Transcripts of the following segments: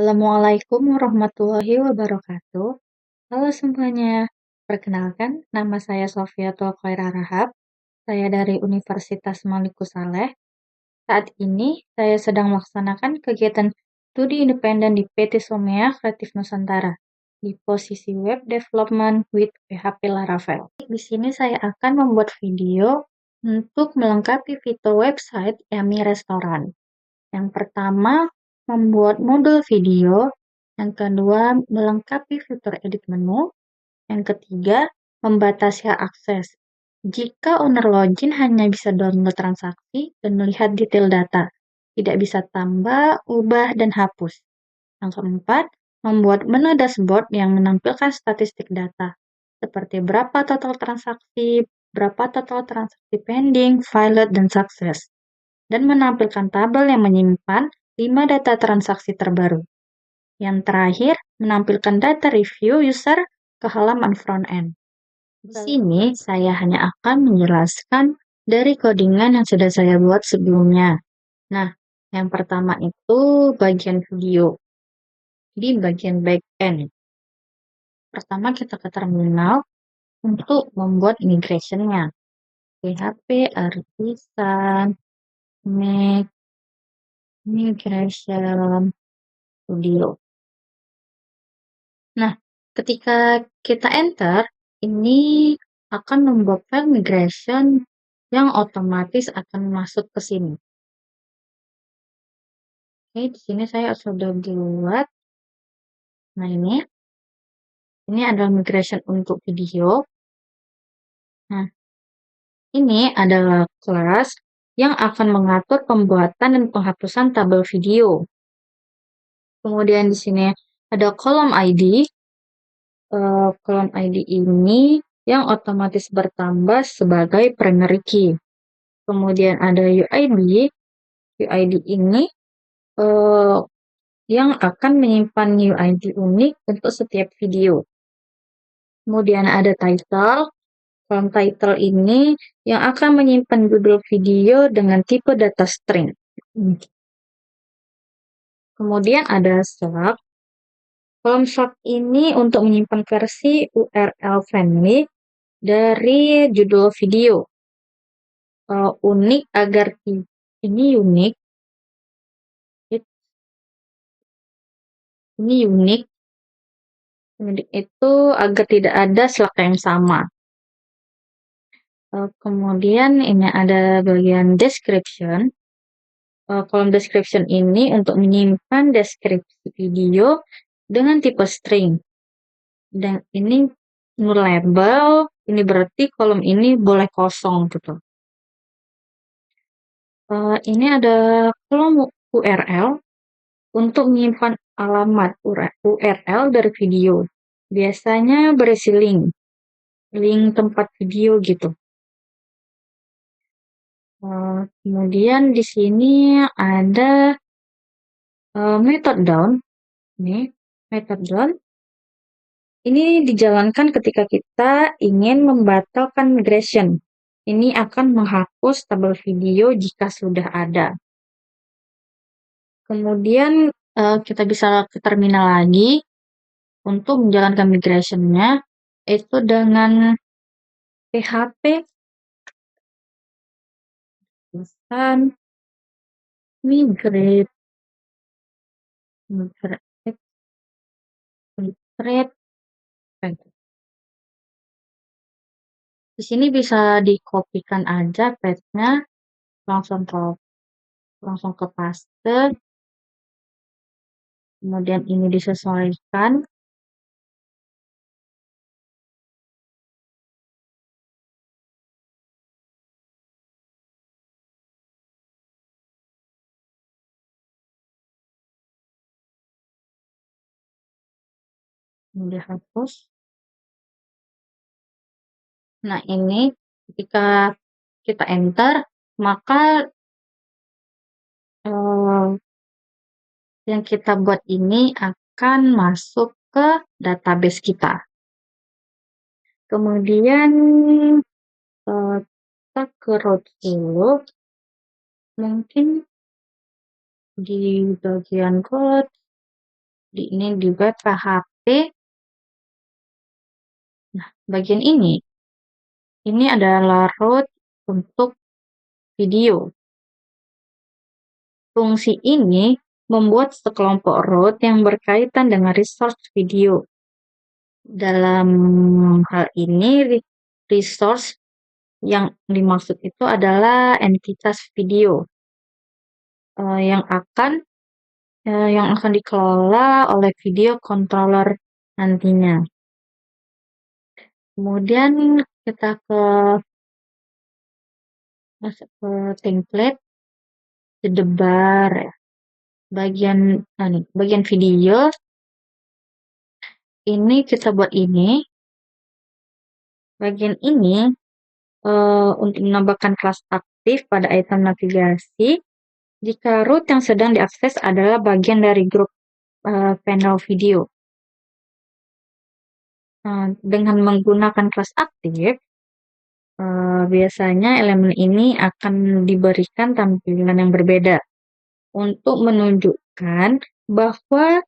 Assalamualaikum warahmatullahi wabarakatuh. Halo semuanya, perkenalkan nama saya Sofiatul Khairah Rahab. Saya dari Universitas Maliku Saleh. Saat ini saya sedang melaksanakan kegiatan studi independen di PT Somea Kreatif Nusantara di posisi Web Development with PHP Laravel. Di sini saya akan membuat video untuk melengkapi fitur website Yummy Restoran. Yang pertama, membuat modul video. Yang kedua, melengkapi fitur edit menu. Yang ketiga, membatasi hak akses. Jika owner login hanya bisa download transaksi dan melihat detail data, tidak bisa tambah, ubah, dan hapus. Yang keempat, membuat menu dashboard yang menampilkan statistik data, seperti berapa total transaksi pending, failed, dan sukses, dan menampilkan tabel yang menyimpan 5 data transaksi terbaru. Yang terakhir, menampilkan data review user ke halaman front-end. Di sini, saya hanya akan menjelaskan dari codingan yang sudah saya buat sebelumnya. Nah, yang pertama itu bagian video. Di bagian back-end. Pertama, kita ke terminal untuk membuat migration-nya. PHP Artisan Make Migration Studio. Nah, ketika kita enter, ini akan membuat file migration yang otomatis akan masuk ke sini. Oke, di sini saya sudah buat. Nah, ini adalah migration untuk video. Nah, ini adalah kelas yang akan mengatur pembuatan dan penghapusan tabel video. Kemudian di sini ada kolom ID. Kolom ID ini yang otomatis bertambah sebagai primary key. Kemudian ada UID. UID ini yang akan menyimpan UID unik untuk setiap video. Kemudian ada title. Kolom title ini yang akan menyimpan judul video dengan tipe data string. Kemudian ada slug. Kolom slug ini untuk menyimpan versi URL family dari judul video. Unik agar ini unik. Ini unik itu agar tidak ada slug yang sama. Kemudian ini ada bagian description. Kolom description ini untuk menyimpan deskripsi video dengan tipe string. Dan ini null label, ini berarti kolom ini boleh kosong gitu. Ini ada kolom URL untuk menyimpan alamat URL dari video. Biasanya berisi link tempat video gitu. Kemudian di sini ada method down. Nih, method down. Ini dijalankan ketika kita ingin membatalkan migration. Ini akan menghapus tabel video jika sudah ada. Kemudian kita bisa ke terminal lagi untuk menjalankan migration-nya, itu dengan PHP migrate. Di sini bisa dikopikan aja path-nya, langsung ke paste. Kemudian ini disesuaikan. Ini dihapus. Nah, ini ketika kita enter, maka yang kita buat ini akan masuk ke database kita. Kemudian kita ke root dulu. Mungkin di bagian code Ini juga PHP. Nah, bagian ini adalah root untuk video. Fungsi ini membuat sekelompok root yang berkaitan dengan resource video. Dalam hal ini, resource yang dimaksud itu adalah entitas video yang akan dikelola oleh video controller nantinya. Kemudian kita masuk ke template, sidebar, bagian video. Ini kita buat bagian ini untuk menambahkan kelas aktif pada item navigasi jika root yang sedang diakses adalah bagian dari grup panel video. Dengan menggunakan kelas aktif, biasanya elemen ini akan diberikan tampilan yang berbeda untuk menunjukkan bahwa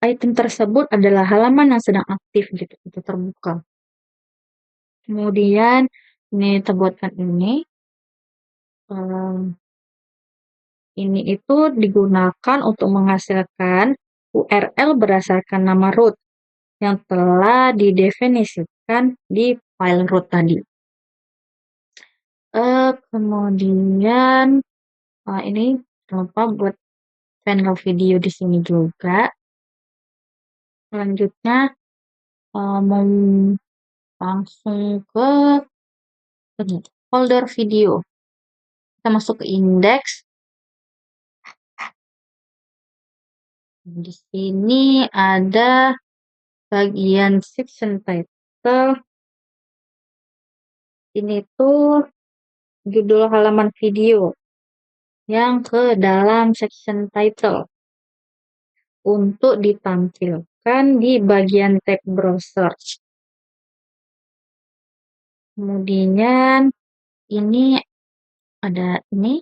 item tersebut adalah halaman yang sedang aktif gitu, itu terbuka. Kemudian ini kita buatkan ini itu digunakan untuk menghasilkan URL berdasarkan nama root yang telah didefinisikan di file root tadi. Kemudian ini jangan lupa buat panel video di sini juga. Selanjutnya mau langsung ke folder video. Kita masuk ke index. Di sini ada bagian section title. Ini tuh judul halaman video yang ke dalam section title untuk ditampilkan di bagian tab browser. Kemudian ini ada ini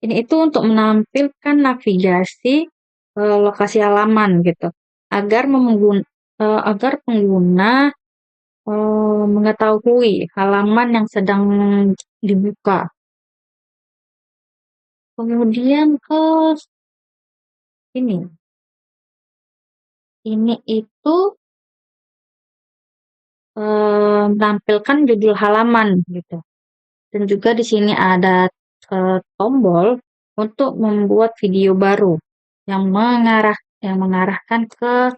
itu untuk menampilkan navigasi lokasi halaman gitu agar pengguna mengetahui halaman yang sedang dibuka. Kemudian ini itu menampilkan judul halaman gitu. Dan juga di sini ada tombol untuk membuat video baru yang mengarahkan ke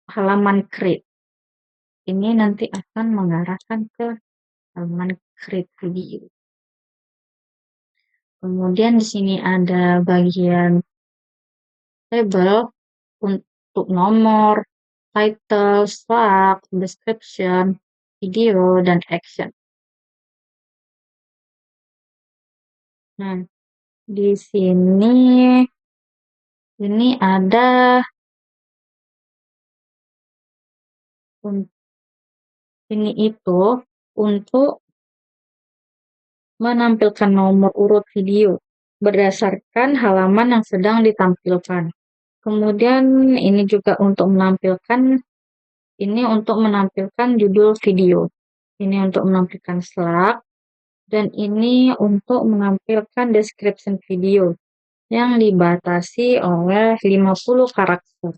halaman create. Ini nanti akan mengarahkan ke halaman create video. Kemudian di sini ada bagian label untuk nomor, title, slug, description, video, dan action. Nah, di sini ini ada ini itu untuk menampilkan nomor urut video berdasarkan halaman yang sedang ditampilkan. Kemudian ini juga untuk menampilkan judul video. Ini untuk menampilkan slug. Dan ini untuk menampilkan description video yang dibatasi oleh 50 karakter.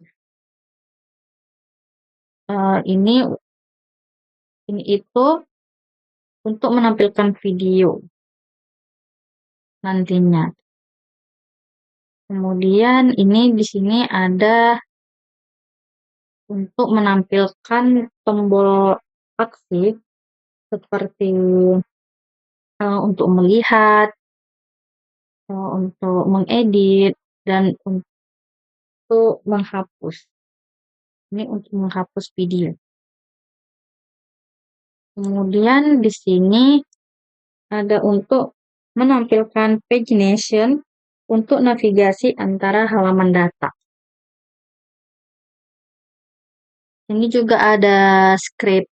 Ini itu untuk menampilkan video nantinya. Kemudian ini di sini ada untuk menampilkan tombol aksi seperti untuk melihat, untuk mengedit, dan untuk menghapus. Ini untuk menghapus video. Kemudian di sini ada untuk menampilkan pagination untuk navigasi antara halaman data. Ini juga ada script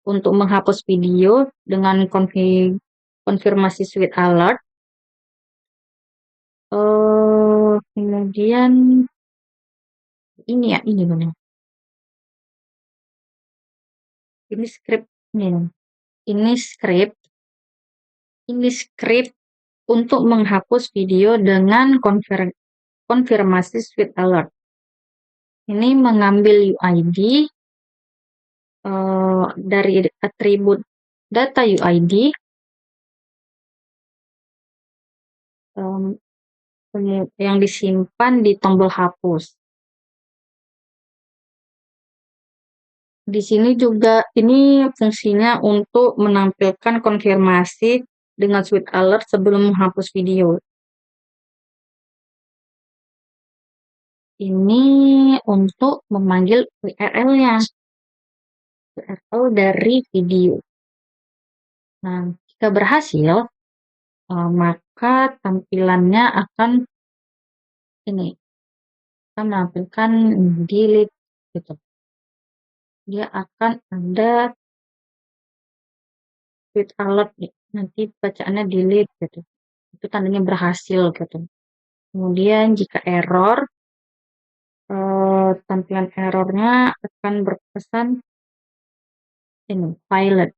untuk menghapus video dengan konfirmasi switch alert. Kemudian Ini ya, ini benar. Ini script nih. Ini script, ini script untuk menghapus video dengan konfirmasi Sweet Alert. Ini mengambil UID dari atribut data UID, yang disimpan di tombol hapus. Di sini juga ini fungsinya untuk menampilkan konfirmasi dengan Sweet Alert sebelum menghapus video. Ini untuk memanggil URL-nya, URL dari video. Nah, jika berhasil, maka tampilannya akan ini akan menampilkan delete gitu. Dia akan ada Sweet Alert nanti bacaannya delete gitu. Itu tandanya berhasil gitu. Kemudian jika error, tampilan errornya akan berpesan ini pilot.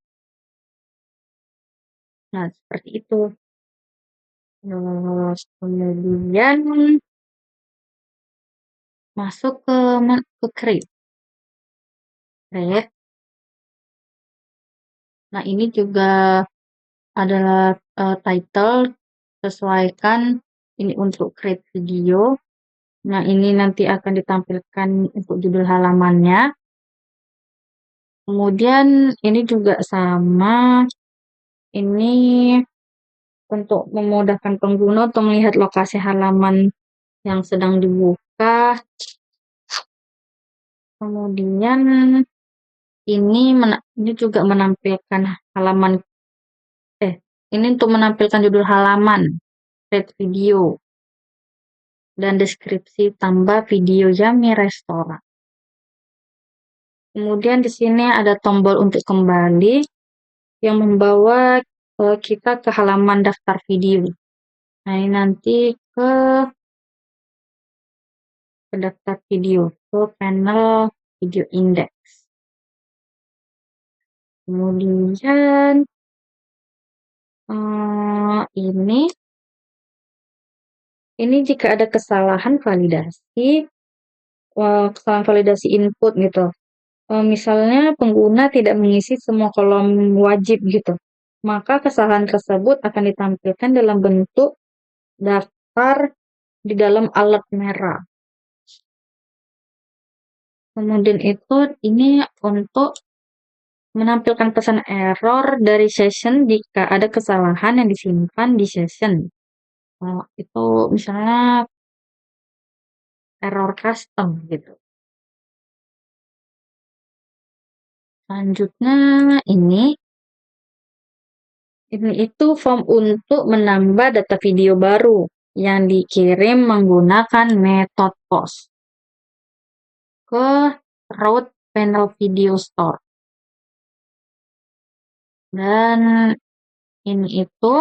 Nah, seperti itu. Terus kemudian masuk ke create. Nah, ini juga adalah title, sesuaikan ini untuk create video. Nah, ini nanti akan ditampilkan untuk judul halamannya. Kemudian ini juga sama, ini untuk memudahkan pengguna untuk melihat lokasi halaman yang sedang dibuka. Kemudian ini juga menampilkan halaman, ini untuk menampilkan judul halaman, create video, dan deskripsi tambah video Yummy Restoran. Kemudian di sini ada tombol untuk kembali yang membawa kita ke halaman daftar video. Nah, ini nanti ke daftar video, ke panel video index. Kemudian ini jika ada kesalahan validasi input gitu. Misalnya pengguna tidak mengisi semua kolom wajib gitu, maka kesalahan tersebut akan ditampilkan dalam bentuk daftar di dalam alert merah. Kemudian itu ini untuk menampilkan pesan error dari session jika ada kesalahan yang disimpan di session. Itu misalnya error custom gitu. Selanjutnya ini itu form untuk menambah data video baru yang dikirim menggunakan metode post ke root panel video store. Dan ini itu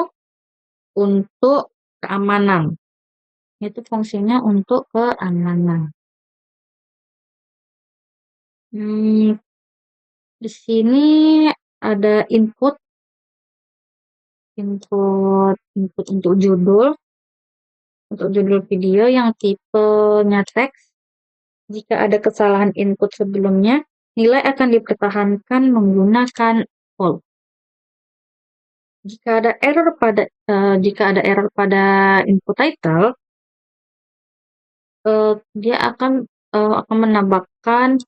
untuk keamanan. Itu fungsinya untuk keamanan. Di sini ada input untuk judul video yang tipenya teks. Jika ada kesalahan input sebelumnya, nilai akan dipertahankan menggunakan false. Jika ada error pada input title, dia akan menambahkan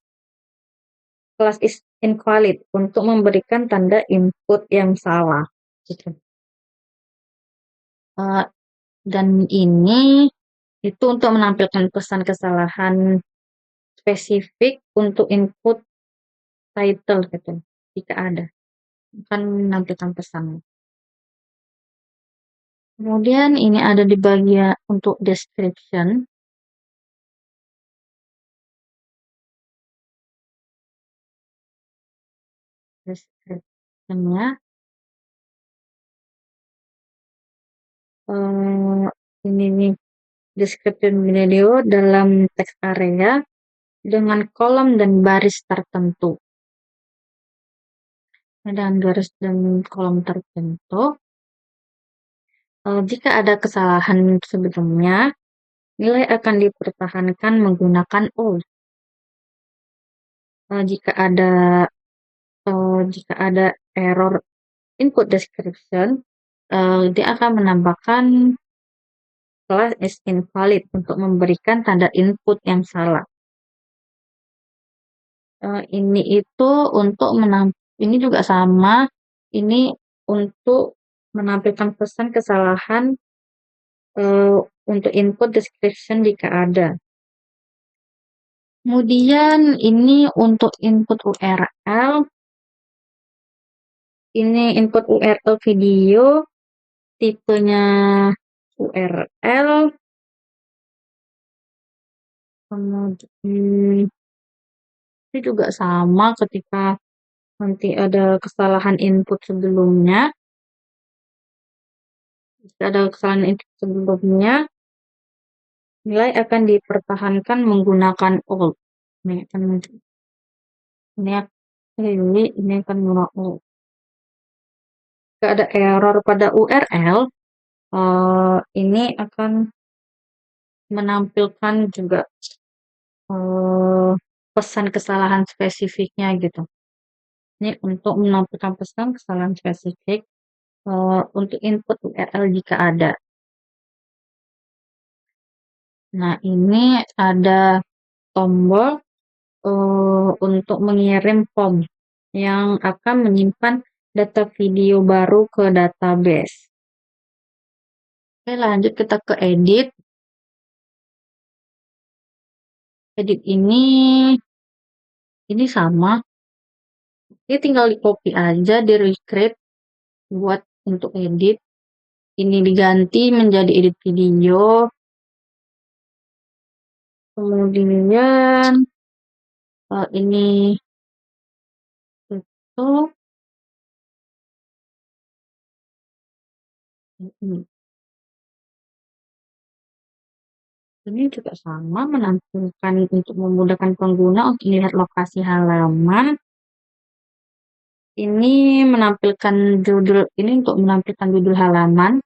kelas is invalid untuk memberikan tanda input yang salah. Gitu. Dan ini itu untuk menampilkan pesan kesalahan spesifik untuk input title gitu. Jika ada, akan menampilkan pesan. Kemudian ini ada di bagian untuk description. Description-nya ini nih description video dalam text area dengan kolom dan baris tertentu. Dengan garis dan kolom tertentu, jika ada kesalahan sebelumnya, nilai akan dipertahankan menggunakan O. Jika ada error input description, dia akan menambahkan class is invalid untuk memberikan tanda input yang salah. Ini juga sama. Ini untuk menampilkan pesan kesalahan untuk input description jika ada. Kemudian ini untuk input URL. Ini input URL video, tipenya URL. Kemudian ini juga sama ketika nanti ada kesalahan input sebelumnya. Jika ada kesalahan input sebelumnya, nilai akan dipertahankan menggunakan all. Ini akan menggunakan all. Jika ada error pada URL, ini akan menampilkan juga pesan kesalahan spesifiknya gitu. Ini untuk menampilkan pesan kesalahan spesifik untuk input URL jika ada. Nah, ini ada tombol untuk mengirim form yang akan menyimpan data video baru ke database. Oke, lanjut kita ke edit. Edit ini sama. Ini tinggal di copy aja, di recreate buat untuk edit. Ini diganti menjadi edit video. Kemudian ini tutup. Ini juga sama, menampilkan untuk memudahkan pengguna untuk melihat lokasi halaman. Ini menampilkan judul, ini untuk menampilkan judul halaman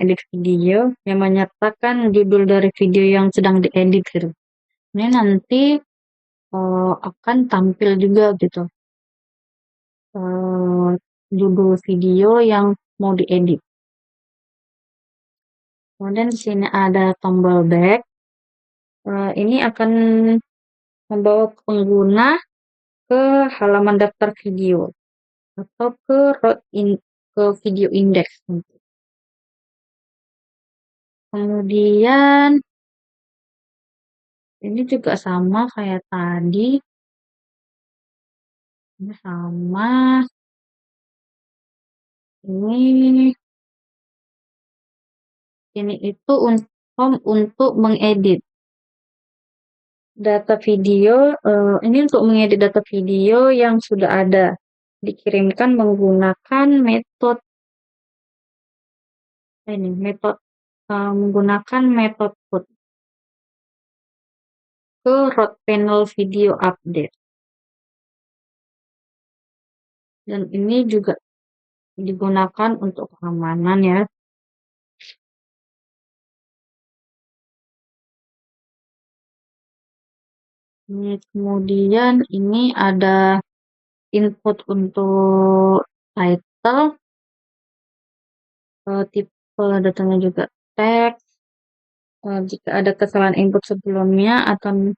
edit video yang menyertakan judul dari video yang sedang diedit gitu. Ini nanti akan tampil juga gitu judul video yang mau diedit. Kemudian di sini ada tombol back. Ini akan membawa pengguna ke halaman daftar video atau ke video index. Kemudian ini juga sama kayak tadi. Ini sama. Ini itu untuk mengedit data video. Ini untuk mengedit data video yang sudah ada, dikirimkan menggunakan metode put ke root panel video update. Dan ini juga digunakan untuk keamanan ya. Kemudian ini ada input untuk title, tipe datanya juga teks. Jika ada kesalahan input sebelumnya atau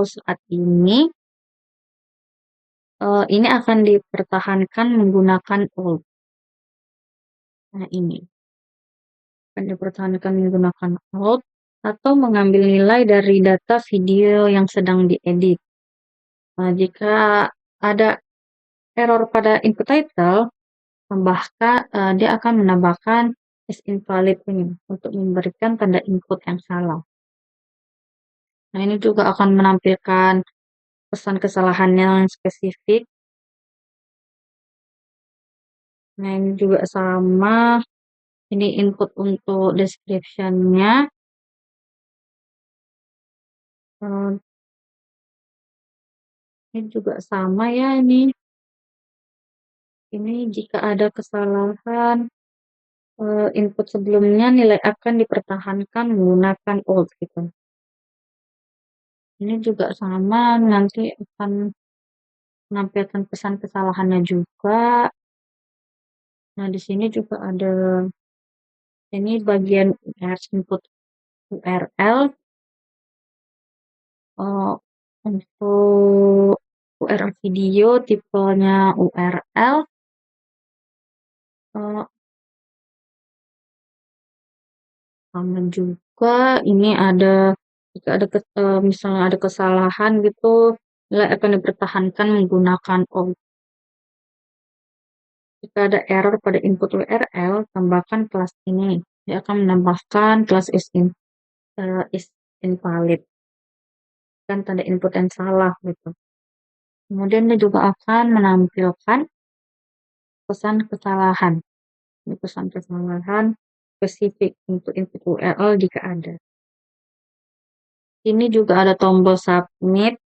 saat ini akan dipertahankan menggunakan all. Nah, ini akan dipertahankan menggunakan all atau mengambil nilai dari data video yang sedang diedit. Jika ada error pada input title, dia akan menambahkan is invalid ini untuk memberikan tanda input yang salah. Nah, ini juga akan menampilkan pesan kesalahan yang spesifik. Nah, ini juga sama. Ini input untuk description-nya, eee, ini juga sama ya ini jika ada kesalahan, input sebelumnya nilai akan dipertahankan menggunakan old gitu. Ini juga sama, nanti akan menampilkan pesan kesalahannya juga. Nah, di sini juga ada ini bagian input URL, eee, untuk URL video tipenya URL, eee, sama juga ini ada jika ada misalnya ada kesalahan gitu, nilai akan dipertahankan menggunakan old. Jika ada error pada input URL, tambahkan kelas ini. Dia akan menambahkan kelas is invalid, kan tanda input yang salah gitu. Kemudian dia juga akan menampilkan pesan kesalahan. Ini pesan kesalahan spesifik untuk input URL jika ada. Ini juga ada tombol submit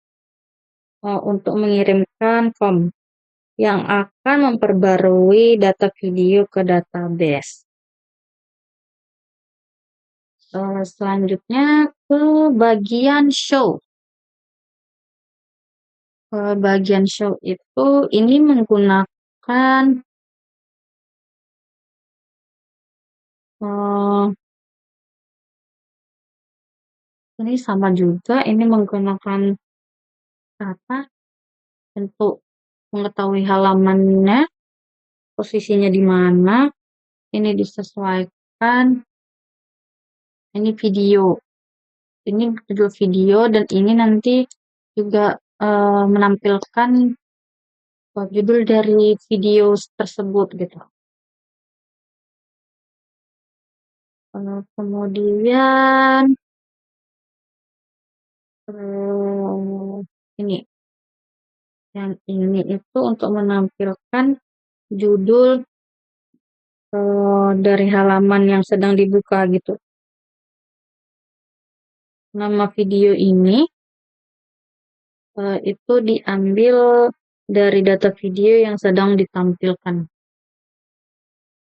untuk mengirimkan form yang akan memperbarui data video ke database. Selanjutnya ke bagian show. Bagian show itu ini menggunakan ini sama juga, ini menggunakan apa, untuk mengetahui halamannya, posisinya di mana, ini disesuaikan, ini video. Ini judul video dan ini nanti juga, menampilkan, judul dari video tersebut gitu. Kemudian, ini, yang ini itu untuk menampilkan judul, dari halaman yang sedang dibuka gitu. Nama video ini, itu diambil dari data video yang sedang ditampilkan.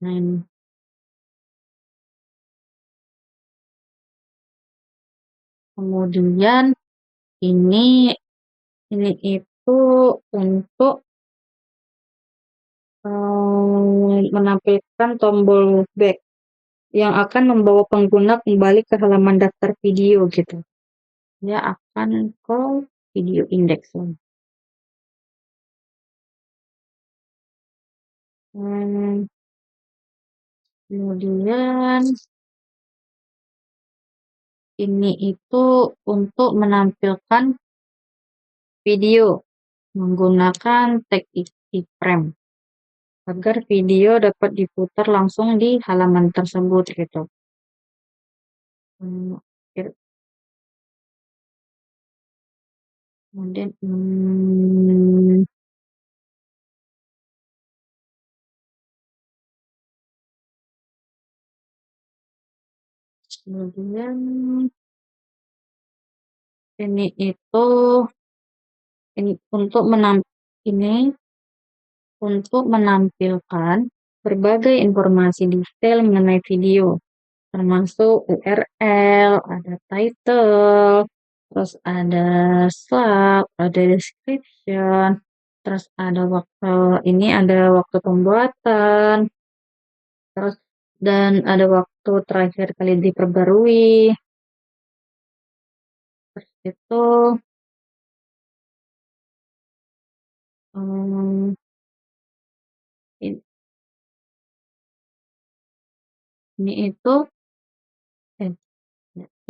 Nah ini. Kemudian ini itu untuk, menampilkan tombol back yang akan membawa pengguna kembali ke halaman daftar video gitu. Dia akan ke video index lagi. Kemudian ini itu untuk menampilkan video menggunakan tag iframe agar video dapat diputar langsung di halaman tersebut gitu. Mmm, kemudian, kemudian ini itu ini untuk ini untuk menampilkan berbagai informasi detail mengenai video, termasuk URL, ada title, terus ada slug, ada description, terus ada waktu pembuatan, terus dan ada waktu terakhir kali diperbarui. Terus itu, mmm, ini itu eh,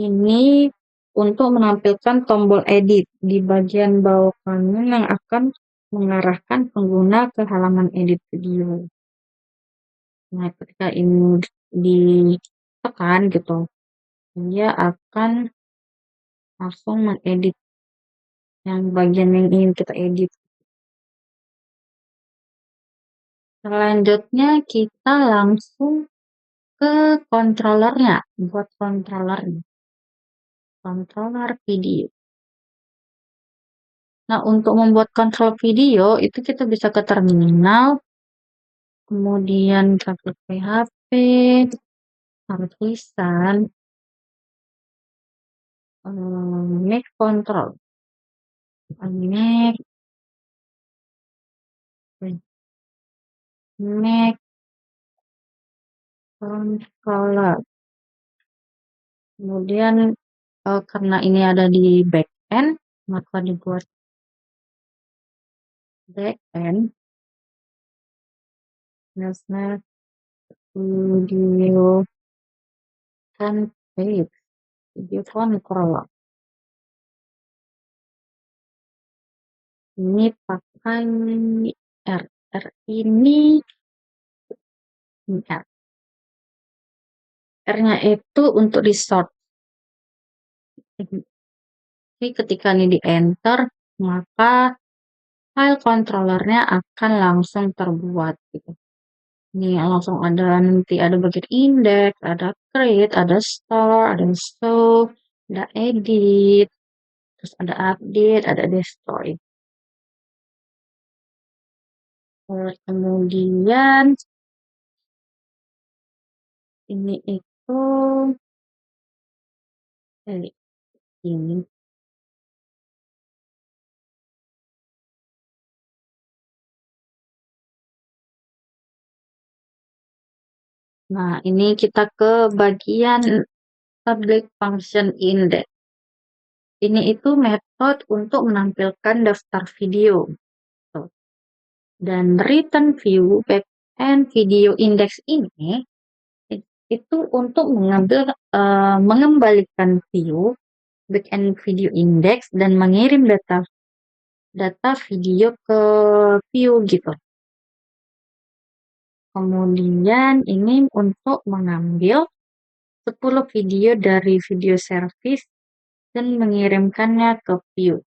ini untuk menampilkan tombol edit di bagian bawah kanan yang akan mengarahkan pengguna ke halaman edit video. Nah, ketika ini ditekan gitu, dia akan langsung mengedit yang bagian yang ingin kita edit. Selanjutnya kita langsung ke controllernya, buat controller video. Nah, untuk membuat kontrol video itu kita bisa ke terminal, kemudian klik PHP, taruh tulisan make control, make make controller. Kemudian karena ini ada di backend, maka dibuat backend Nesnet video template, video controller. Ini pakai R ini R. R-nya itu untuk di sort. Jadi ketika ini di enter, maka file controllernya akan langsung terbuat gitu. Ini langsung nanti ada bagian index, ada create, ada store, ada show, ada edit, terus ada update, ada destroy. Kemudian ini itu ini. Nah, ini kita ke bagian public function index. Ini itu metode untuk menampilkan daftar video. Dan return view backend video index ini itu untuk mengembalikan view backend video index dan mengirim data video ke view gitu. Kemudian ini untuk mengambil 10 video dari video service dan mengirimkannya ke view.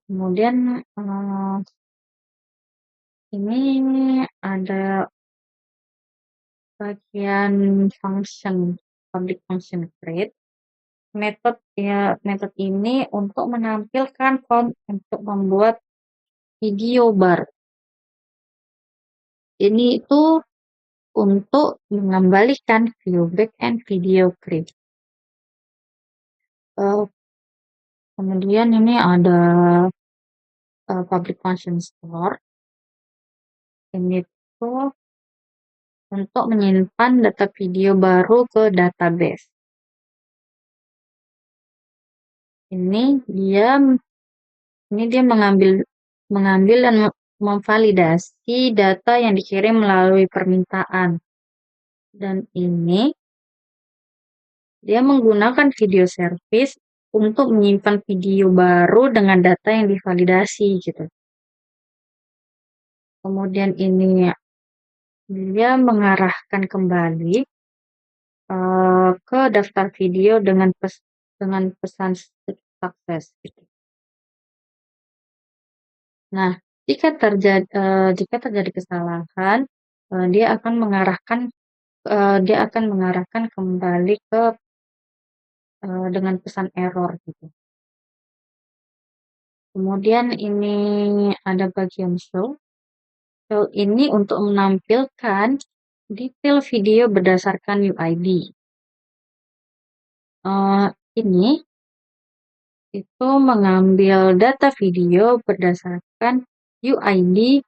Kemudian ini ada bagian function public function create. Metode ini untuk menampilkan untuk membuat video bar. Ini itu untuk mengembalikan view backend video clip. Kemudian ini ada public function store. Ini tuh untuk menyimpan data video baru ke database. Ini dia mengambil dan memvalidasi data yang dikirim melalui permintaan. Dan ini dia menggunakan video service untuk menyimpan video baru dengan data yang divalidasi gitu. Kemudian ini dia mengarahkan kembali ke daftar video dengan pesan sukses gitu. Nah, jika terjadi kesalahan, dia akan mengarahkan kembali ke dengan pesan error gitu. Kemudian ini ada bagian show. Show ini untuk menampilkan detail video berdasarkan UID. Ini itu mengambil data video berdasarkan UID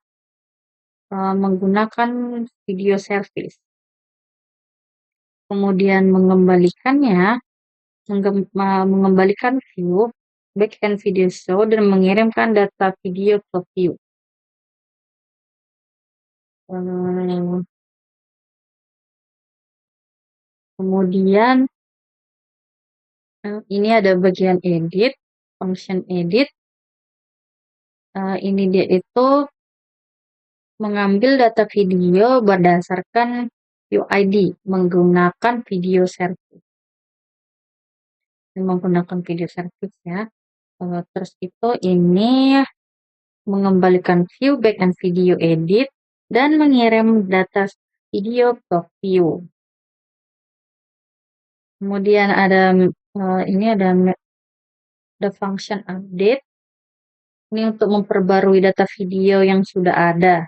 menggunakan video service. Kemudian mengembalikan view backend video show dan mengirimkan data video ke view. Kemudian ini ada bagian edit, function edit. Ini dia itu mengambil data video berdasarkan UID menggunakan video service. Menggunakan video service ya. Terus itu ini mengembalikan view backend video edit dan mengirim data video preview. Kemudian ini ada function update. Ini untuk memperbarui data video yang sudah ada.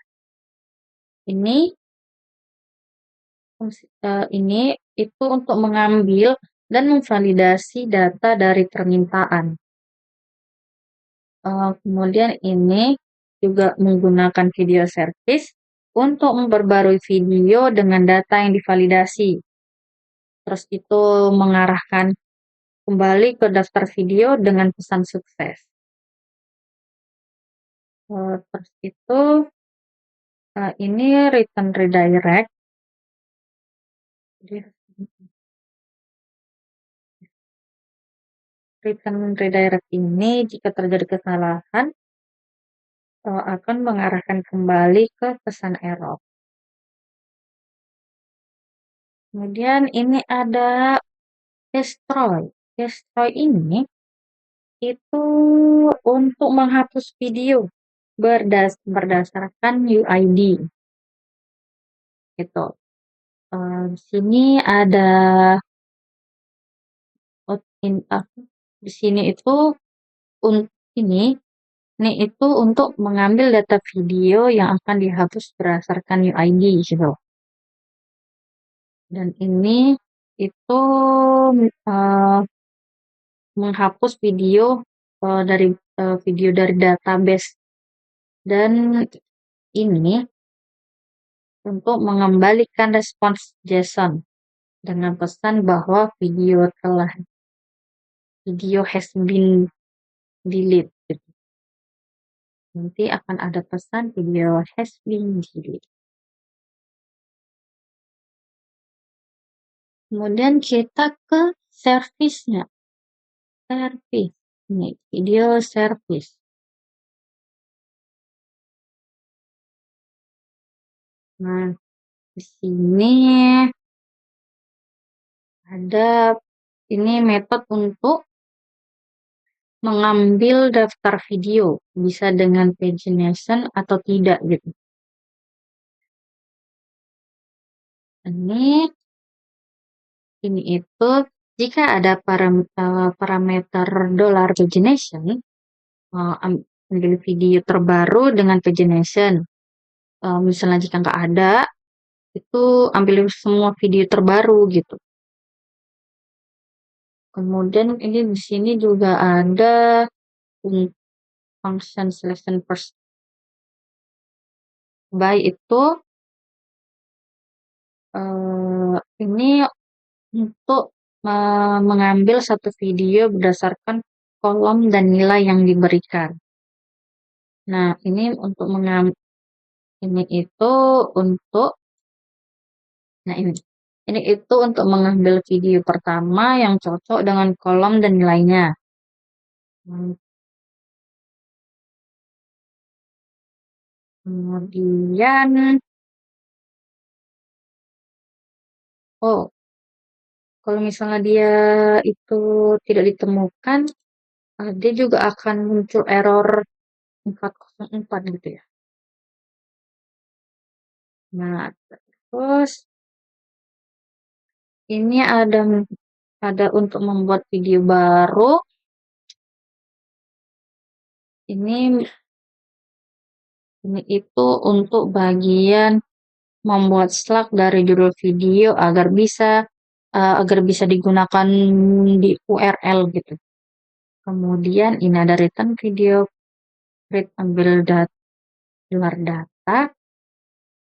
Ini itu untuk mengambil dan memvalidasi data dari permintaan. Kemudian ini juga menggunakan video service untuk memperbarui video dengan data yang divalidasi. Terus itu mengarahkan kembali ke daftar video dengan pesan sukses. Terus itu ini return redirect. Jadi, return redirect ini jika terjadi kesalahan akan mengarahkan kembali ke pesan error. Kemudian ini ada destroy. Destroy ini itu untuk menghapus video berdasarkan UID. Gitu. Di sini ada di sini itu ini itu untuk mengambil data video yang akan dihapus berdasarkan UID gitu. Dan ini itu menghapus video dari database. Dan ini untuk mengembalikan respons JSON dengan pesan bahwa video has been delete. Gitu. Nanti akan ada pesan video has been delete. Kemudian kita ke service-nya. Service. Ini video service. Nah, di sini ada ini metode untuk mengambil daftar video, bisa dengan pagination atau tidak gitu. Ini itu jika ada parameter $pagination, ambil video terbaru dengan pagination. Misalnya jika nggak ada, itu ambil semua video terbaru gitu. Kemudian ini di sini juga ada function selection first by itu ini untuk mengambil satu video berdasarkan kolom dan nilai yang diberikan. Nah, ini untuk ini itu untuk mengambil video pertama yang cocok dengan kolom dan nilainya. Kemudian, kalau misalnya dia itu tidak ditemukan, dia juga akan muncul error 404 gitu ya. Nah, terus ini ada untuk membuat video baru. Ini itu untuk bagian membuat slug dari judul video agar bisa digunakan di URL gitu. Kemudian ini ada return video, create ambil luar data,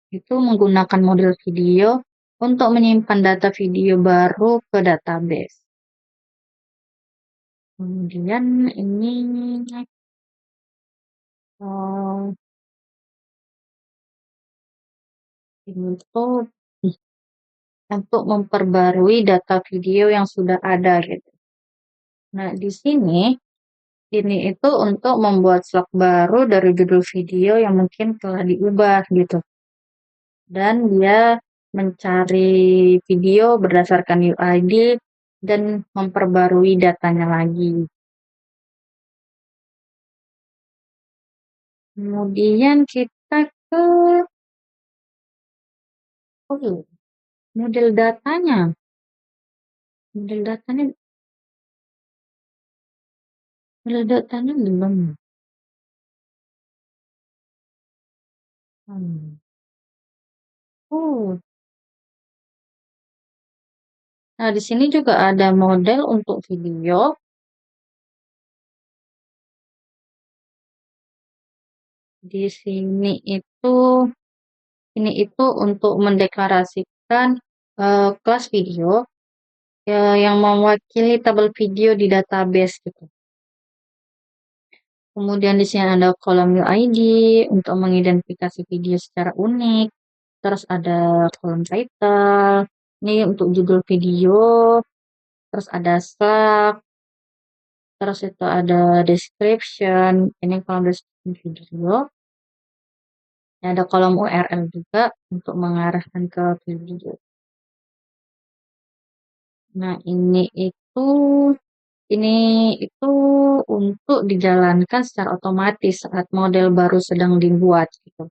itu menggunakan model video untuk menyimpan data video baru ke database. Kemudian ini untuk memperbarui data video yang sudah ada gitu. Nah, di sini ini itu untuk membuat slug baru dari judul video yang mungkin telah diubah gitu. Dan dia mencari video berdasarkan UID dan memperbarui datanya lagi. Kemudian kita ke Oh iya, model datanya, model datanya, model datanya belum. Hmm. Oh, nah di sini juga ada model untuk video. Di sini itu, ini itu untuk mendeklarasikan kelas video yang mewakili tabel video di database gitu. Kemudian di sini ada kolom UID untuk mengidentifikasi video secara unik. Terus ada kolom title, ini untuk judul video. Terus ada slug, terus itu ada description, ini kolom description video. Ada kolom URL juga untuk mengarahkan ke video. Nah, ini itu untuk dijalankan secara otomatis saat model baru sedang dibuat gitu.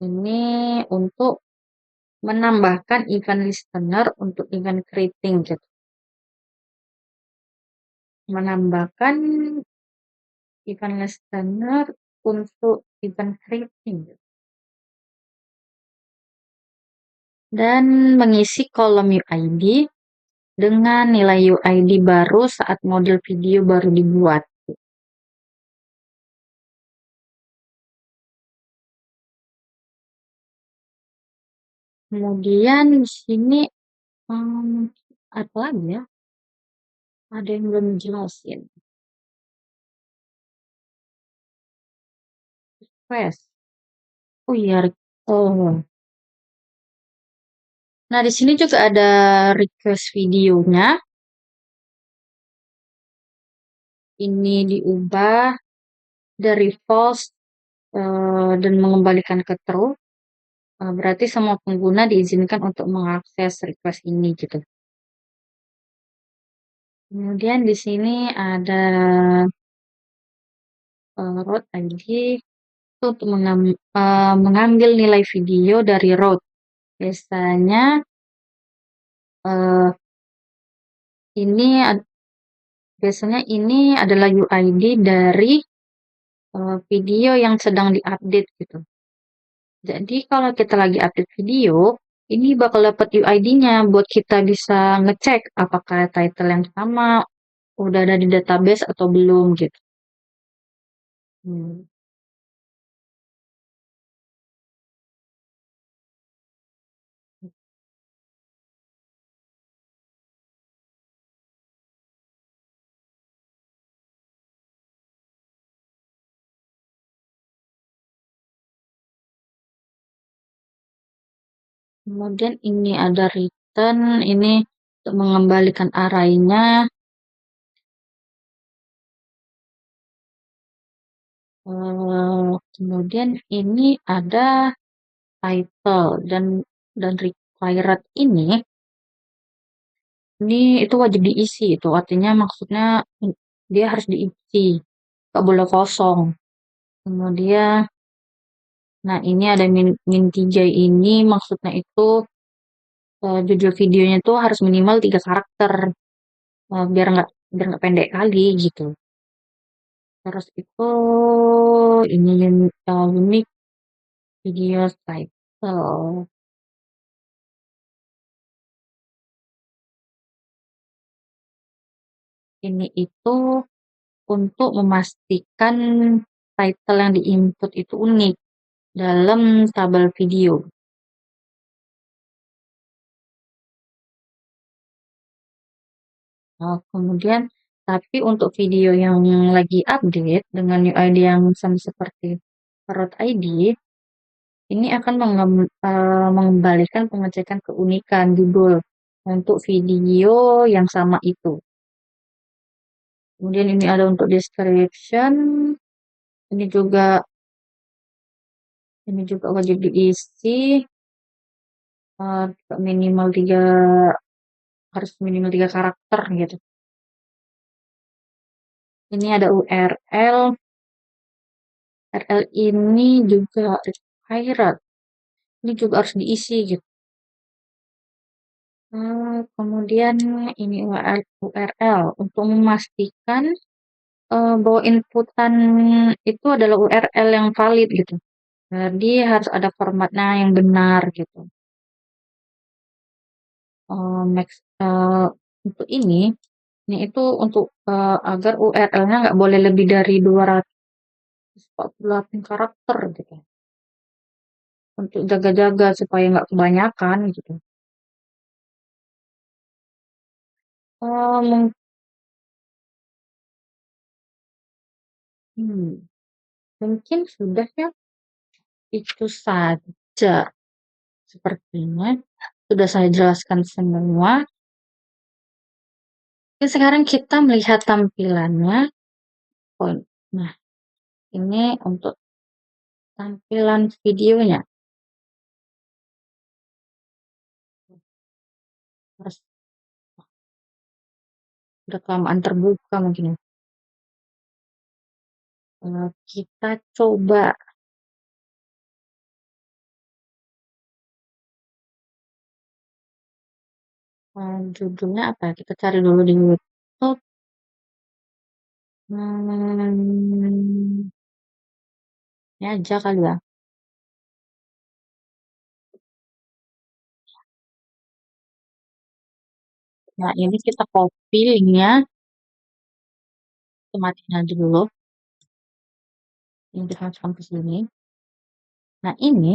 Ini untuk menambahkan event listener untuk event creating gitu. Menambahkan event listener untuk event creating gitu. Dan mengisi kolom UID dengan nilai UID baru saat model video baru dibuat. Kemudian di sini apa lagi ya? Ada yang belum jelasin. Request. Oh iya, oh. Nah, di sini juga ada request videonya. Ini diubah dari false dan mengembalikan ke true. Berarti semua pengguna diizinkan untuk mengakses request ini gitu. Kemudian di sini ada route ID itu untuk mengambil nilai video dari route. Biasanya eh, ini biasanya ini adalah UID dari video yang sedang diupdate gitu. Jadi kalau kita lagi update video, ini bakal dapat UID-nya buat kita bisa ngecek apakah title yang sama udah ada di database atau belum gitu. Hmm. Kemudian ini ada return, ini untuk mengembalikan arraynya. Kemudian ini ada title dan required ini itu wajib diisi itu artinya maksudnya dia harus diisi, nggak boleh kosong. Kemudian, nah ini ada min 3 ini maksudnya itu judul videonya tuh harus minimal 3 karakter biar nggak pendek kali gitu. Terus itu ini unique video title. Ini itu untuk memastikan title yang diinput itu unik dalam tabel video. Nah, kemudian, tapi untuk video yang lagi update dengan UID yang sama seperti Parrot ID, ini akan mengembalikan pengecekan keunikan judul untuk video yang sama itu. Kemudian ini ada untuk description, ini juga ini juga wajib diisi eh, minimal 3 harus minimal 3 karakter gitu. Ini ada URL. URL ini juga required. Ini juga harus diisi gitu. Kemudian ini URL untuk memastikan bahwa inputan itu adalah URL yang valid gitu. Jadi harus ada formatnya yang benar gitu. Untuk ini itu untuk agar URL-nya nggak boleh lebih dari 248 karakter gitu. Untuk jaga-jaga supaya nggak kebanyakan gitu. Oh, mungkin sudah ya, itu saja sepertinya. Sudah saya jelaskan semua. Oke, sekarang kita melihat tampilannya. Nah, ini untuk tampilan videonya. Harus udah kelamaan terbuka mungkin ya. Kita coba judulnya apa ya? Kita cari dulu di YouTube. Hmm, ini aja kali ya. Nah, ini kita copy linknya. Kita matiin aja dulu. Ini kita masukkan ke sini. Nah, ini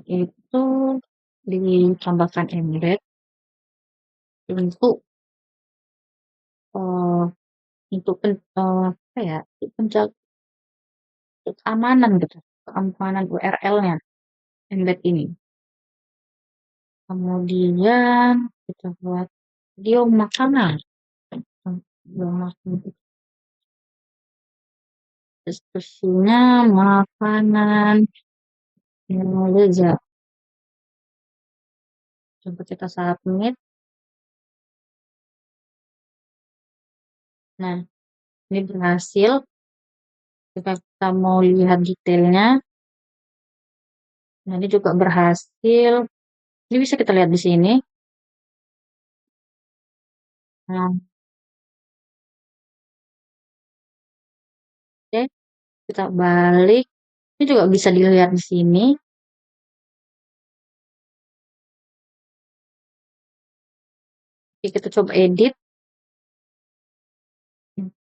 itu ditambahkan embed untuk eh, apa ya? Untuk penjaga keamanan gitu, keamanan URL-nya embed ini. Kemudian kita buat video makanan. Video makanan. Deskripsinya makanan yang lezat. Coba kita submit. Nah, ini berhasil. Jika kita mau lihat detailnya, nah ini juga berhasil. Ini bisa kita lihat di sini. Nah, oke, kita balik. Ini juga bisa dilihat di sini. Oke, kita coba edit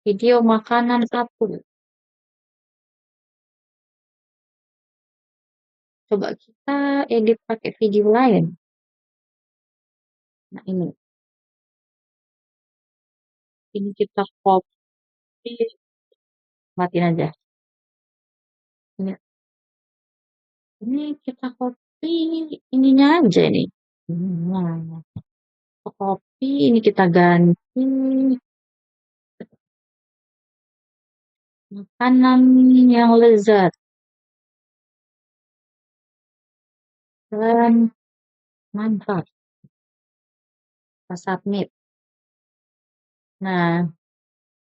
video makanan satu. Coba kita edit pakai video lain. Nah, ini kita copy, matiin aja. Ini, ini kita copy ininya aja nih. Nah, kita copy, ini kita ganti makanan yang lezat dan manfaat. Kita submit. Nah,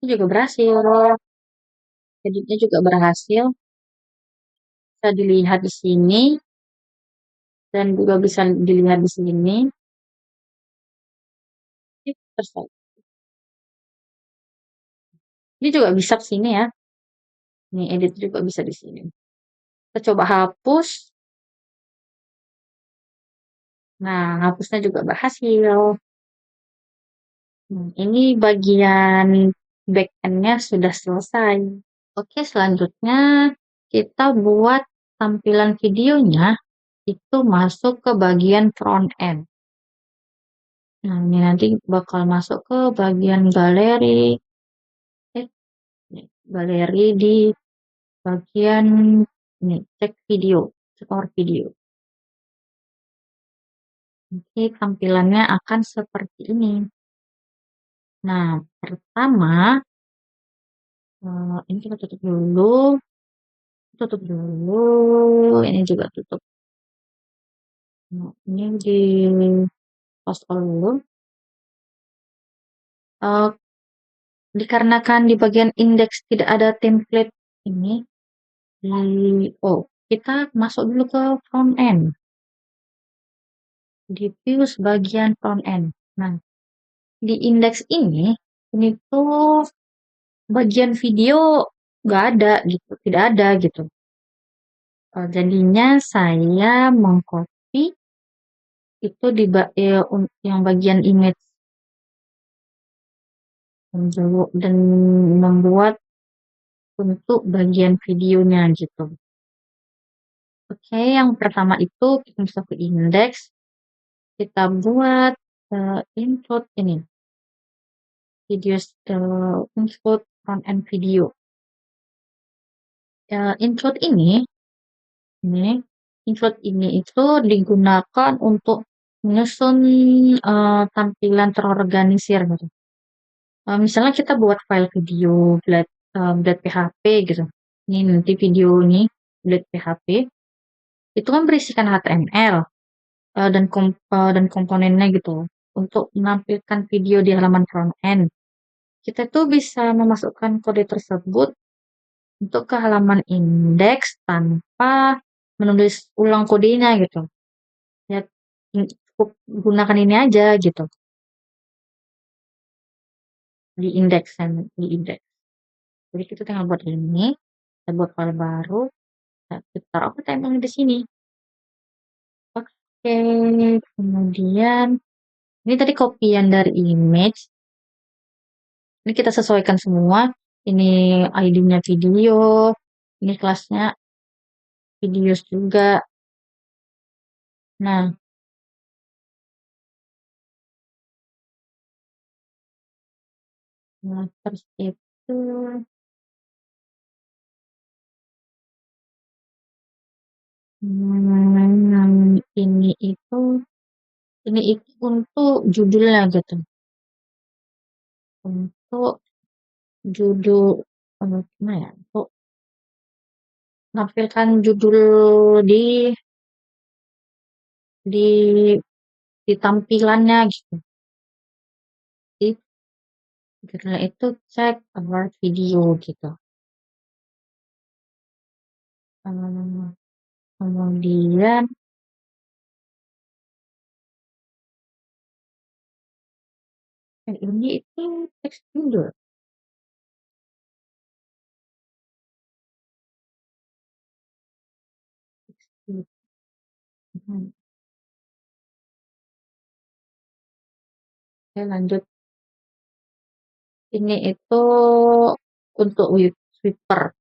ini juga berhasil. Editnya juga berhasil. Bisa dilihat di sini dan juga bisa dilihat di sini. Ini juga bisa ke sini ya. Nih, edit juga bisa di sini. Kita coba hapus. Nah, hapusnya juga berhasil. Ini bagian back-end-nya sudah selesai. Oke, selanjutnya kita buat tampilan videonya itu masuk ke bagian front end. Nah, ini nanti bakal masuk ke bagian galeri. Galeri di bagian ini, cek video, store video. Nanti tampilannya akan seperti ini. Nah, pertama, ini kita tutup dulu. Tutup dulu. Ini juga tutup. Nah, ini di post dulu. Uh, Dikarenakan di bagian indeks tidak ada template ini, oh kita masuk dulu ke front end, di views bagian front end. Nah, di indeks ini tuh bagian video nggak ada gitu, tidak ada gitu. Jadinya saya mengcopy itu yang bagian image dan membuat untuk bagian videonya gitu. Oke, yang pertama itu kita masuk ke indeks, kita buat include ini, videos include front end video. Include ini include ini itu digunakan untuk menyusun tampilan terorganisir gitu. Misalnya kita buat file video .php gitu. Ini nanti video ini .php itu kan berisikan HTML dan komponennya gitu untuk menampilkan video di halaman front end. Kita tuh bisa memasukkan kode tersebut untuk ke halaman indeks tanpa menulis ulang kodenya gitu. Ya, cukup gunakan ini aja gitu di indeks. Jadi kita tinggal buat ini, kita buat file baru, kita taruh HTML di sini. Oke, kemudian ini tadi kopian dari image. Ini kita sesuaikan semua. Ini ID-nya video, ini kelasnya videos juga. Nah, terus itu ini itu untuk judulnya gitu. Untuk judul gimana ya? Untuk menampilkan judul di di di tampilannya gitu. Jadi judulnya itu check our video gitu. Kemudian ini itu teks judul. Oke, lanjut. Ini itu untuk sweeper.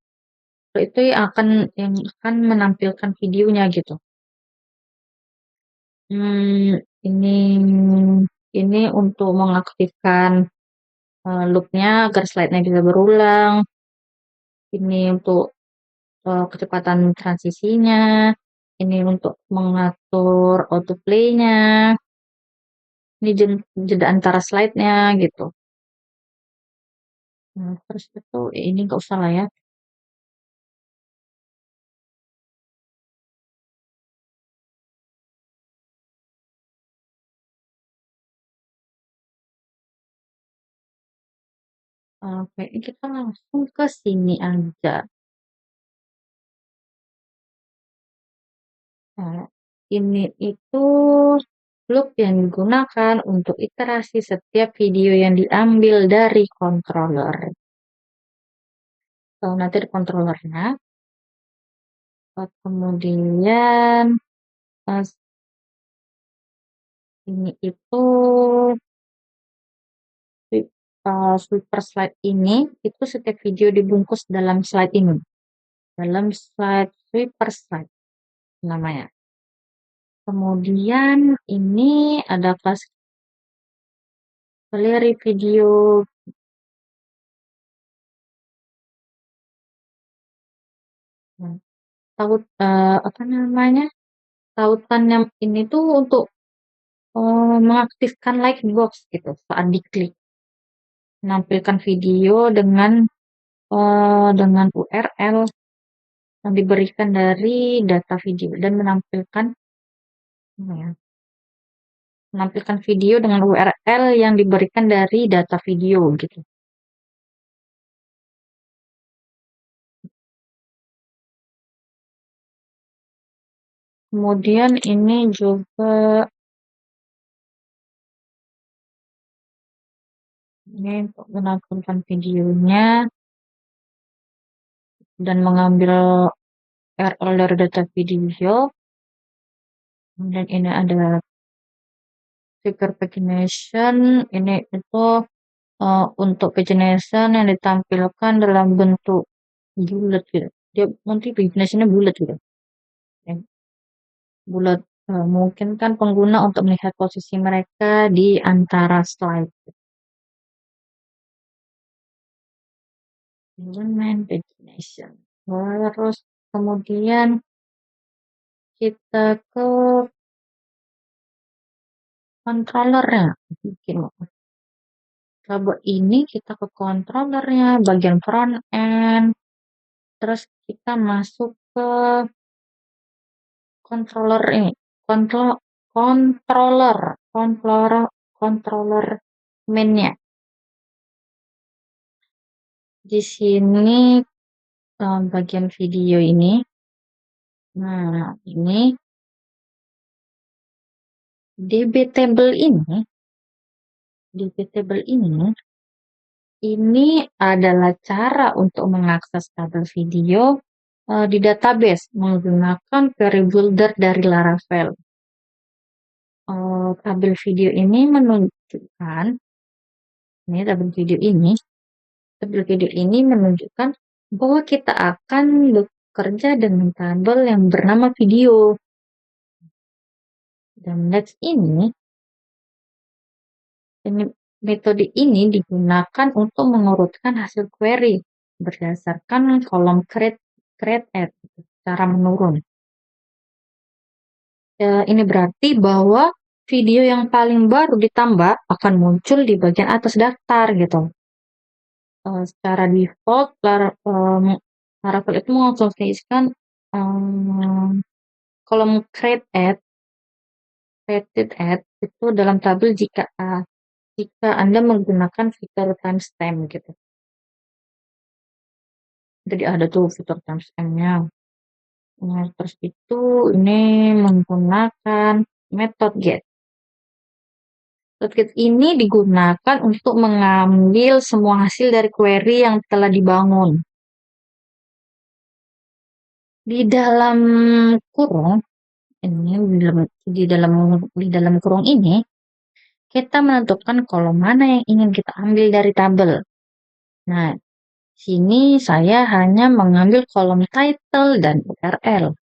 Itu yang akan menampilkan videonya gitu. Ini untuk mengaktifkan loopnya agar slide-nya bisa berulang. Ini untuk kecepatan transisinya. Ini untuk mengatur autoplay-nya. Ini jeda antara slide-nya gitu. Terus itu ini nggak usah lah ya. Oke, kita langsung ke sini aja. Nah, ini itu loop yang digunakan untuk iterasi setiap video yang diambil dari controller. Nanti di controllernya, kemudian ini itu sweeper slide ini itu setiap video dibungkus dalam slide ini, dalam slide sweeper slide namanya. Kemudian ini ada kelas galeri video. Apa namanya? Tautan yang ini tuh untuk mengaktifkan lightbox gitu saat diklik. Menampilkan video dengan URL yang diberikan dari data video dan menampilkan video dengan URL yang diberikan dari data video gitu. Kemudian ini juga ini untuk menampilkan videonya dan mengambil URL dari data video. Kemudian ini ada figur pagination. Ini itu untuk pagination yang ditampilkan dalam bentuk bulat gitu. Dia nanti paginationnya bulat gitu. Ya, bulat memungkinkan pengguna untuk melihat posisi mereka di antara slide. Element pagination. Terus kemudian kita ke controllernya. Bikin coba ini kita ke controllernya, bagian front end. Terus kita masuk ke controller ini, controller, controller, controller mainnya. Di sini bagian video ini. Nah, ini DB table ini adalah cara untuk mengakses tabel video di database menggunakan query builder dari Laravel. Tabel video ini menunjukkan bahwa kita akan bekerja dengan tabel yang bernama video. Dan next ini metode ini digunakan untuk mengurutkan hasil query berdasarkan kolom create add secara menurun. Ini berarti bahwa video yang paling baru ditambah akan muncul di bagian atas daftar gitu. Secara default Laravel itu mengonsolidasikan kolom created add itu dalam tabel jika Anda menggunakan fitur timestamp gitu. Jadi ada tuh fitur timestamp-nya. Nah, terus itu ini menggunakan method get. Method get ini digunakan untuk mengambil semua hasil dari query yang telah dibangun. Di dalam kurung ini di dalam kurung ini kita menentukan kolom mana yang ingin kita ambil dari tabel. Nah, sini saya hanya mengambil kolom title dan URL.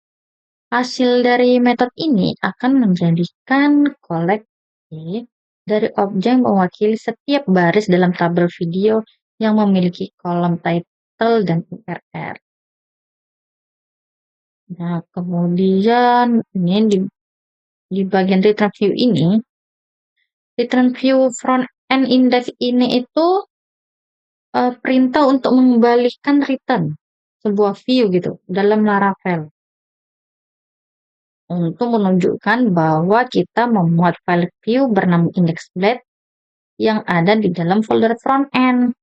Hasil dari metode ini akan menjadikan koleksi dari objek mewakili setiap baris dalam tabel video yang memiliki kolom title dan URL. Nah, kemudian ini di bagian return view ini, return view front end index ini itu perintah untuk mengembalikan return sebuah view gitu dalam Laravel untuk menunjukkan bahwa kita memuat file view bernama index.blade yang ada di dalam folder front end.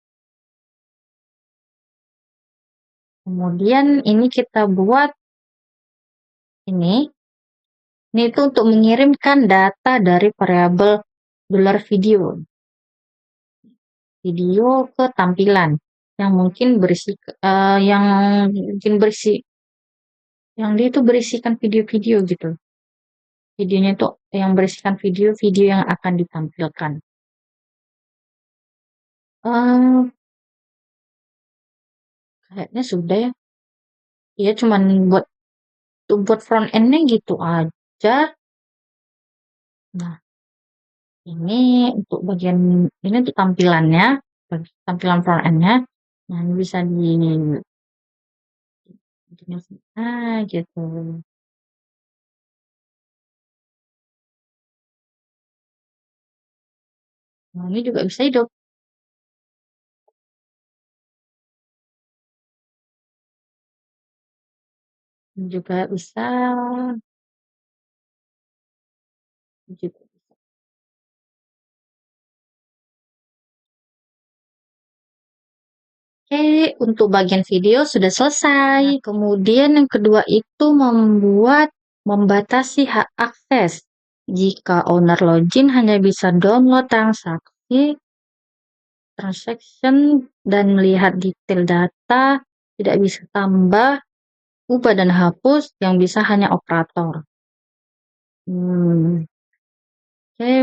Kemudian ini kita buat ini itu untuk mengirimkan data dari variabel $video ke tampilan yang mungkin berisi yang dia itu berisikan video-video gitu. Videonya itu yang berisikan video-video yang akan ditampilkan. Kayaknya sudah ya. Ya cuman buat front end-nya gitu aja. Nah, ini untuk bagian ini untuk tampilannya, tampilan front end-nya. Nah, ini bisa gitu. Nah, ini juga bisa hidup. Juga bisa. Oke, untuk bagian video sudah selesai. Kemudian yang kedua itu membuat Membatasi hak akses. Jika owner login hanya bisa download transaction, dan melihat detail data, tidak bisa tambah, ubah dan hapus, yang bisa hanya operator. Oke,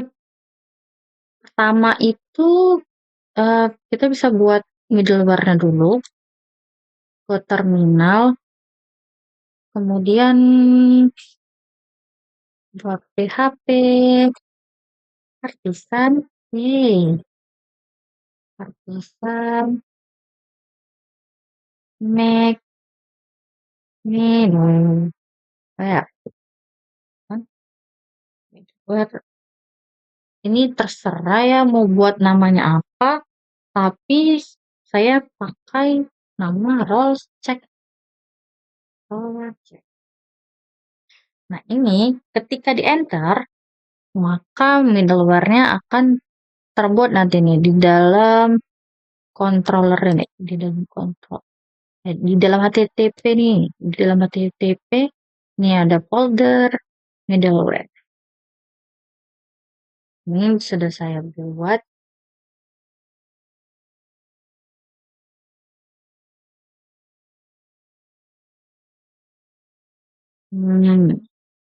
pertama itu kita bisa buat middleware-nya dulu ke terminal, kemudian buat PHP, artisan, artisan, Mac, ini, kayak kan, middleware. Ini terserah ya mau buat namanya apa, tapi saya pakai nama roles check. Nah, ini ketika di enter, maka middleware-nya akan terbuat nanti nih di dalam controller ini, di dalam control. Di dalam HTTP nih, di dalam HTTP ini ada folder middleware. Ini sudah saya buat.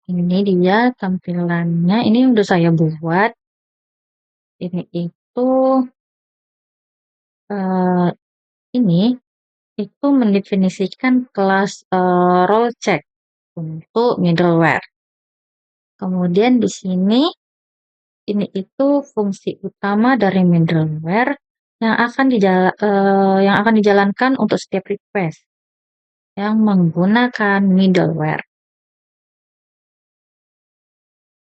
Ini dia tampilannya. Ini udah saya buat. Ini itu eh, ini itu mendefinisikan kelas role check untuk middleware. Kemudian di sini ini itu fungsi utama dari middleware yang akan dijalankan untuk setiap request yang menggunakan middleware.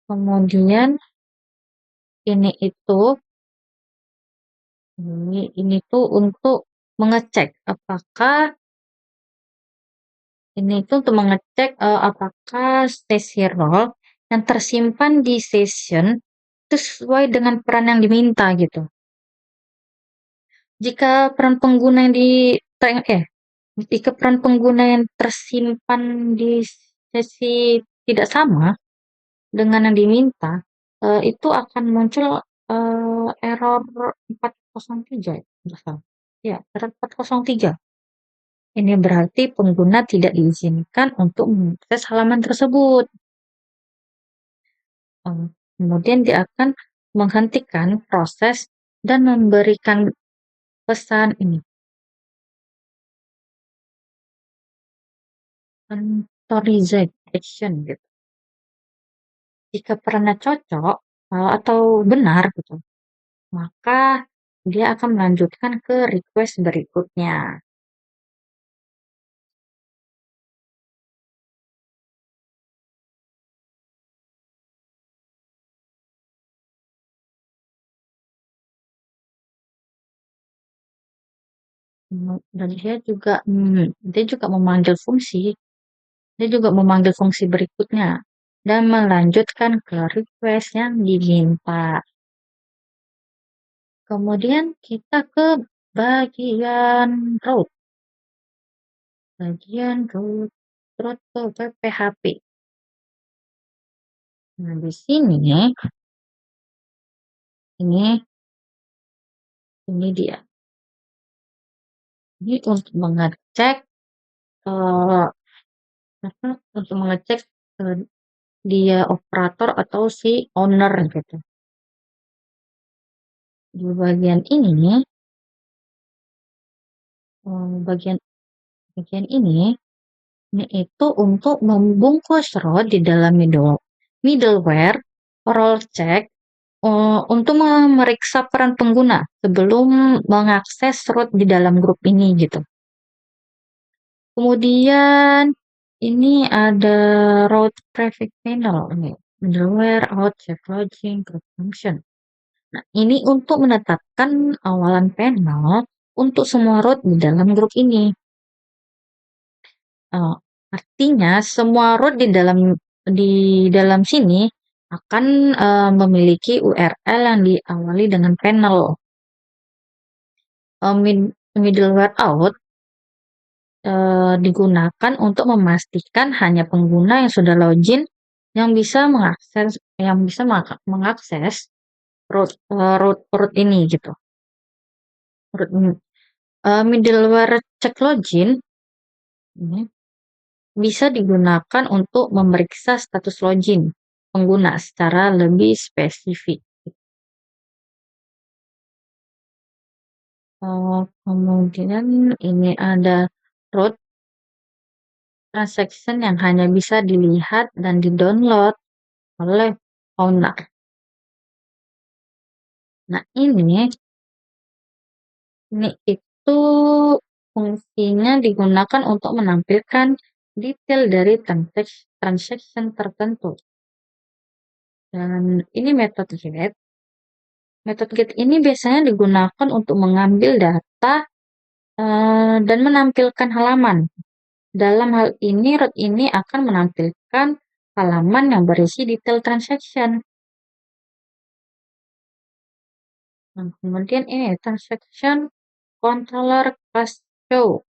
Kemudian ini tuh untuk mengecek apakah sesi role yang tersimpan di session itu sesuai dengan peran yang diminta gitu. Jika peran pengguna jika peran pengguna yang tersimpan di sesi tidak sama dengan yang diminta, itu akan muncul error 403 ya, ya, error 403. Ini berarti pengguna tidak diizinkan untuk mengakses halaman tersebut. Kemudian dia akan menghentikan proses dan memberikan pesan ini. Authorized action gitu. Jika perannya cocok atau benar gitu, maka dia akan melanjutkan ke request berikutnya. Dan dia juga memanggil fungsi berikutnya dan melanjutkan ke request yang diminta. Kemudian kita ke bagian root ke PHP. Nah, di sini ini dia. Ini untuk mengecek dia operator atau si owner gitu. Di bagian ini bagian ini itu untuk membungkus root di dalam middleware role check untuk memeriksa peran pengguna sebelum mengakses root di dalam grup ini gitu. Kemudian ini ada root prefix panel ini, middleware out check login group function. Nah, ini untuk menetapkan awalan panel untuk semua root di dalam grup ini. Artinya semua root di dalam sini akan memiliki URL yang diawali dengan panel. Middleware out digunakan untuk memastikan hanya pengguna yang sudah login yang bisa mengakses root ini gitu, root ini. Middleware cek login ini bisa digunakan untuk memeriksa status login pengguna secara lebih spesifik. Kemudian ini ada root transaction yang hanya bisa dilihat dan di-download oleh owner. Nah, ini itu fungsinya digunakan untuk menampilkan detail dari transaction tertentu. Dan ini metode get. Metode get ini biasanya digunakan untuk mengambil data dan menampilkan halaman. Dalam hal ini, root ini akan menampilkan halaman yang berisi detail transaction. Nah, kemudian ini transaction controller class show.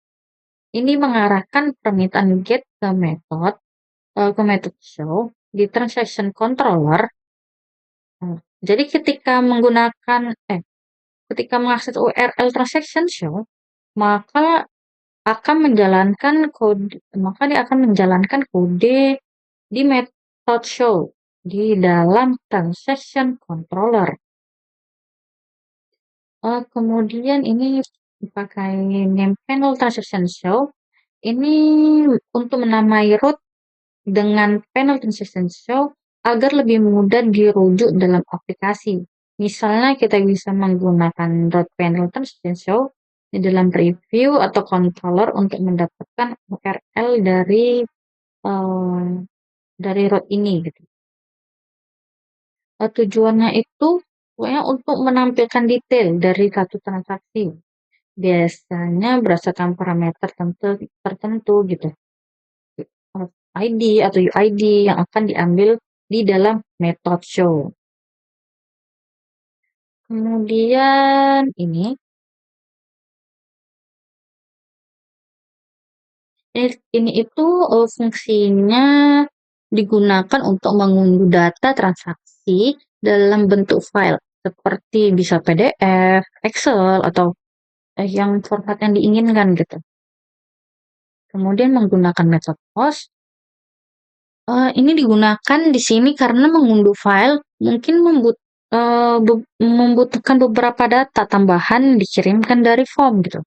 Ini mengarahkan permintaan get ke method show di transaction controller. Jadi ketika mengakses URL transaction show, maka dia akan menjalankan kode di method show di dalam transaction controller. Kemudian ini dipakai name panel transaction show. Ini untuk menamai root dengan panel transaction show agar lebih mudah dirujuk dalam aplikasi. Misalnya kita bisa menggunakan root panel transaction show di dalam preview atau controller untuk mendapatkan URL dari root ini gitu. Tujuannya itu pokoknya untuk menampilkan detail dari satu transaksi. Biasanya berdasarkan parameter tertentu gitu. ID atau UID yang akan diambil di dalam method show. Kemudian ini itu fungsinya digunakan untuk mengunduh data transaksi dalam bentuk file seperti bisa PDF, Excel atau yang format yang diinginkan gitu. Kemudian menggunakan metode post. Ini digunakan di sini karena mengunduh file mungkin membutuhkan beberapa data tambahan dikirimkan dari form gitu,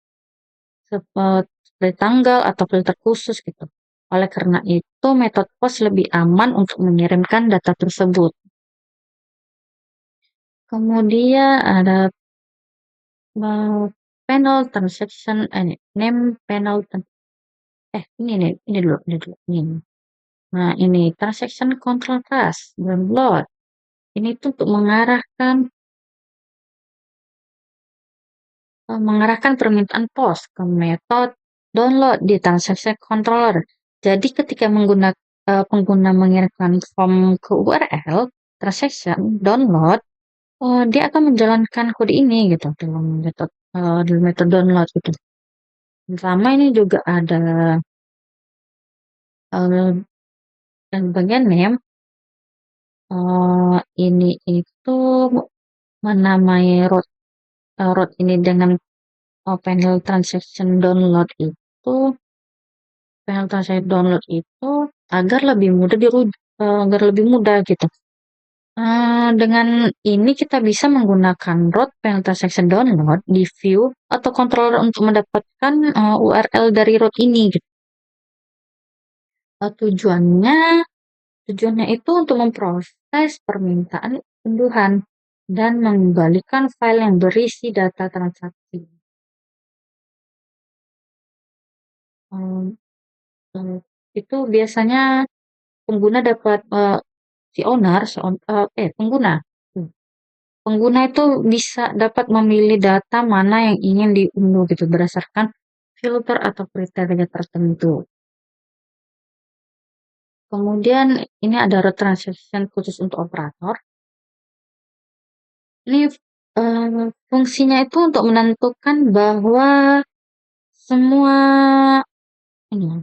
seperti tanggal atau filter khusus gitu. Oleh karena itu, metode post lebih aman untuk mengirimkan data tersebut. Kemudian ada panel transaction, name panel. Ini dulu. Ini. Nah, ini transaction control class, download. Ini tuh untuk mengarahkan permintaan post ke metode download di transaction controller. Jadi ketika pengguna mengirimkan form ke URL transaction download, dia akan menjalankan kode ini gitu dalam metode download gitu. Pertama ini juga ada bagian name. Ini itu menamai root ini dengan panel transaction download agar lebih mudah gitu. Dengan ini kita bisa menggunakan root panel transaction download di view atau controller untuk mendapatkan URL dari root ini gitu. Tujuannya itu untuk memproses permintaan unduhan dan mengembalikan file yang berisi data transaksi. Itu biasanya pengguna dapat pengguna itu bisa dapat memilih data mana yang ingin diunduh gitu berdasarkan filter atau kriteria tertentu. Kemudian ini ada root transaction khusus untuk operator. Ini fungsinya itu untuk menentukan bahwa semua ini,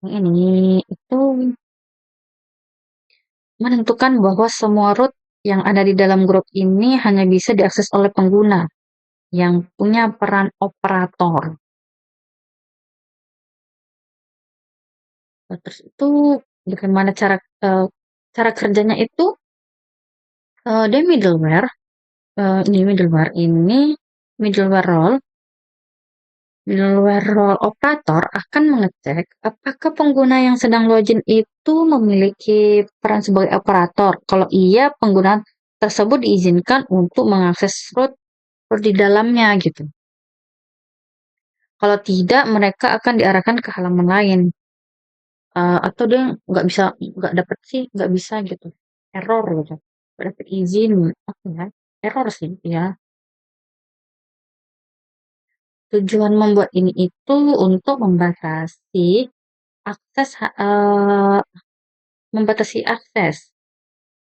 ini itu menentukan bahwa semua root yang ada di dalam grup ini hanya bisa diakses oleh pengguna yang punya peran operator. Terus itu bagaimana cara kerjanya itu, dia middleware role operator akan mengecek apakah pengguna yang sedang login itu memiliki peran sebagai operator. Kalau iya, pengguna tersebut diizinkan untuk mengakses root di dalamnya gitu. Kalau tidak, mereka akan diarahkan ke halaman lain. Atau dia nggak dapat sih, nggak bisa gitu. Error gitu. Nggak dapat izin, apa ya? Error sih, ya. Tujuan membuat ini itu untuk akses eh, membatasi akses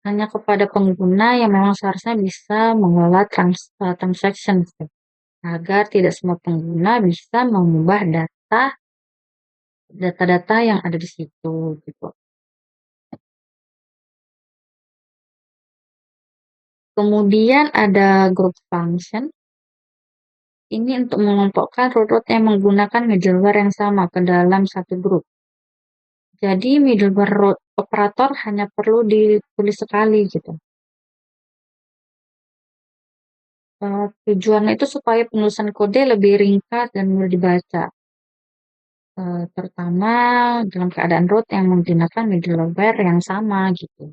hanya kepada pengguna yang memang seharusnya bisa mengelola transaction agar tidak semua pengguna bisa mengubah data-data yang ada di situ gitu. Kemudian ada group function. Ini untuk mengelompokkan root yang menggunakan middleware yang sama ke dalam satu grup. Jadi middleware root operator hanya perlu ditulis sekali gitu. Tujuannya itu supaya penulisan kode lebih ringkas dan mudah dibaca. Terutama dalam keadaan root yang menggunakan middleware yang sama gitu.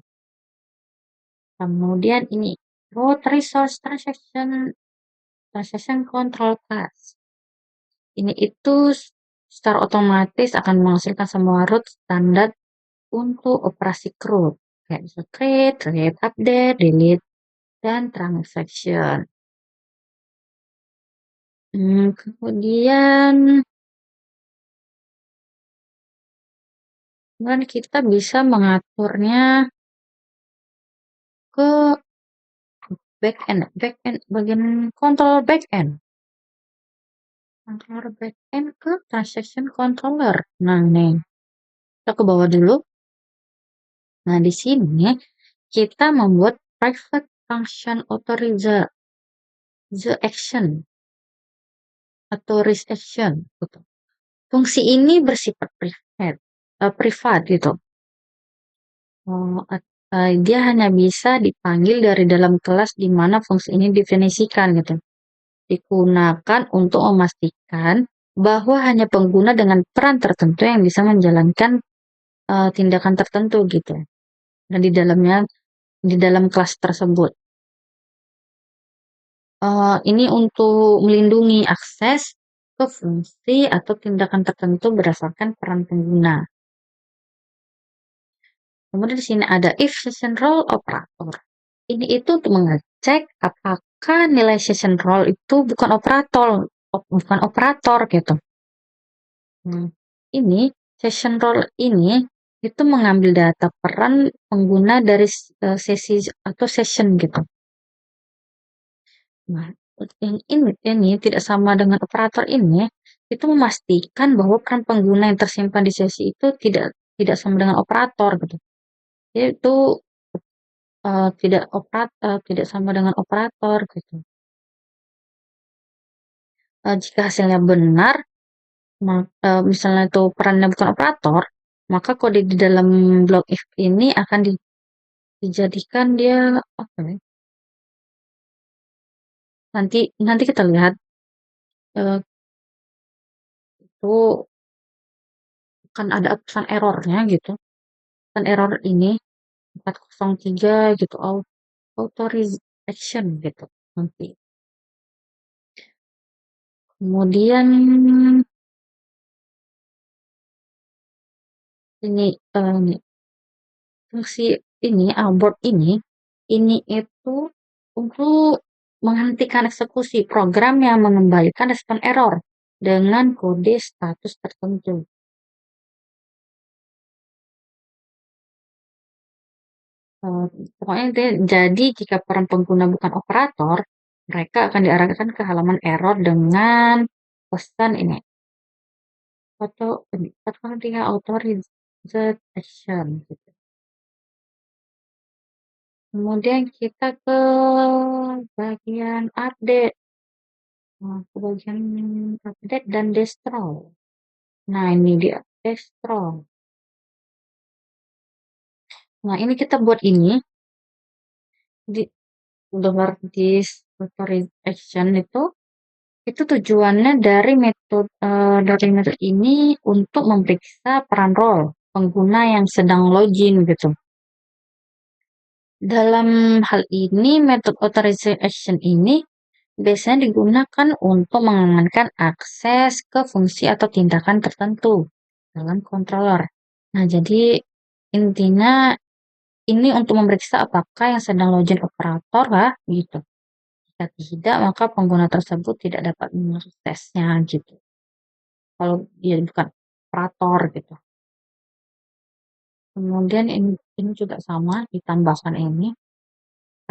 Kemudian ini root resource transaction control class. Ini itu secara otomatis akan menghasilkan semua root standar untuk operasi CRUD. Kayak bisa create, update, delete, dan transaction. Kemudian kita bisa mengaturnya ke backend bagian controller backend ke transaction controller. Nah, nih kita ke bawah dulu. Nah, di sini kita membuat private function authorize the action atau action gitu. Fungsi ini bersifat privat gitu. Dia hanya bisa dipanggil dari dalam kelas di mana fungsi ini definisikan gitu. Digunakan untuk memastikan bahwa hanya pengguna dengan peran tertentu yang bisa menjalankan tindakan tertentu gitu. Dan di dalam kelas tersebut. Ini untuk melindungi akses ke fungsi atau tindakan tertentu berdasarkan peran pengguna. Kemudian di sini ada if session role operator. Ini itu untuk mengecek apakah nilai session role itu bukan operator gitu. Ini session role ini itu mengambil data peran pengguna dari sesi atau session gitu. Nah, yang ini tidak sama dengan operator ini, itu memastikan bahwa peran pengguna yang tersimpan di sesi itu tidak sama dengan operator gitu. Itu tidak sama dengan operator gitu. Jika hasilnya benar, misalnya itu perannya bukan operator, maka kode di dalam blok if ini akan dijadikan dia apa ya? Nanti kita lihat itu akan ada pesan errornya gitu. Pesan error ini 403 gitu, authorize action gitu nanti. Kemudian ini fungsi ini abort ini itu untuk menghentikan eksekusi program yang mengembalikan respon error dengan kode status tertentu. Pokoknya jadi jika peran pengguna bukan operator, mereka akan diarahkan ke halaman error dengan pesan ini. atau ketika authorized action gitu. Kemudian kita ke bagian update. Nah, ke bagian update dan destroy. Nah, ini dia destroy. Nah, ini kita buat ini di luar this authorized action itu tujuannya dari metode ini untuk memeriksa peran role pengguna yang sedang login gitu. Dalam hal ini, metode authorization ini biasanya digunakan untuk mengamankan akses ke fungsi atau tindakan tertentu dalam controller. Nah, jadi intinya ini untuk memeriksa apakah yang sedang login operator lah gitu. Jika tidak, maka pengguna tersebut tidak dapat mengaksesnya gitu. Kalau dia bukan operator gitu. Kemudian ini juga sama ditambahkan ini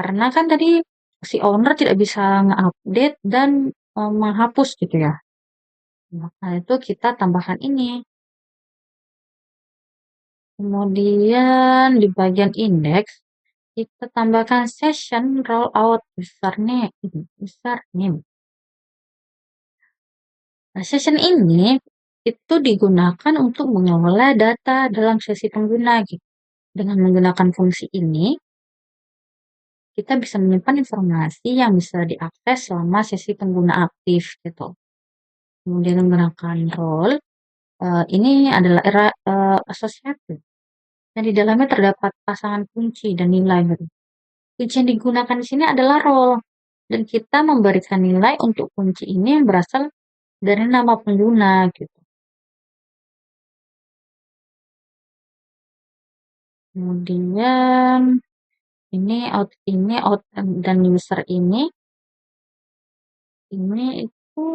karena kan tadi si owner tidak bisa nge-update dan menghapus gitu ya. Maka itu kita tambahkan ini. Kemudian di bagian index kita tambahkan session rollout username. Nah, session ini itu digunakan untuk mengelola data dalam sesi pengguna gitu. Dengan menggunakan fungsi ini, kita bisa menyimpan informasi yang bisa diakses selama sesi pengguna aktif gitu. Kemudian menggunakan role, ini adalah associative. Dan di dalamnya terdapat pasangan kunci dan nilai gitu. Kunci yang digunakan di sini adalah role. Dan kita memberikan nilai untuk kunci ini yang berasal dari nama pengguna gitu. Kemudian ini out dan user ini itu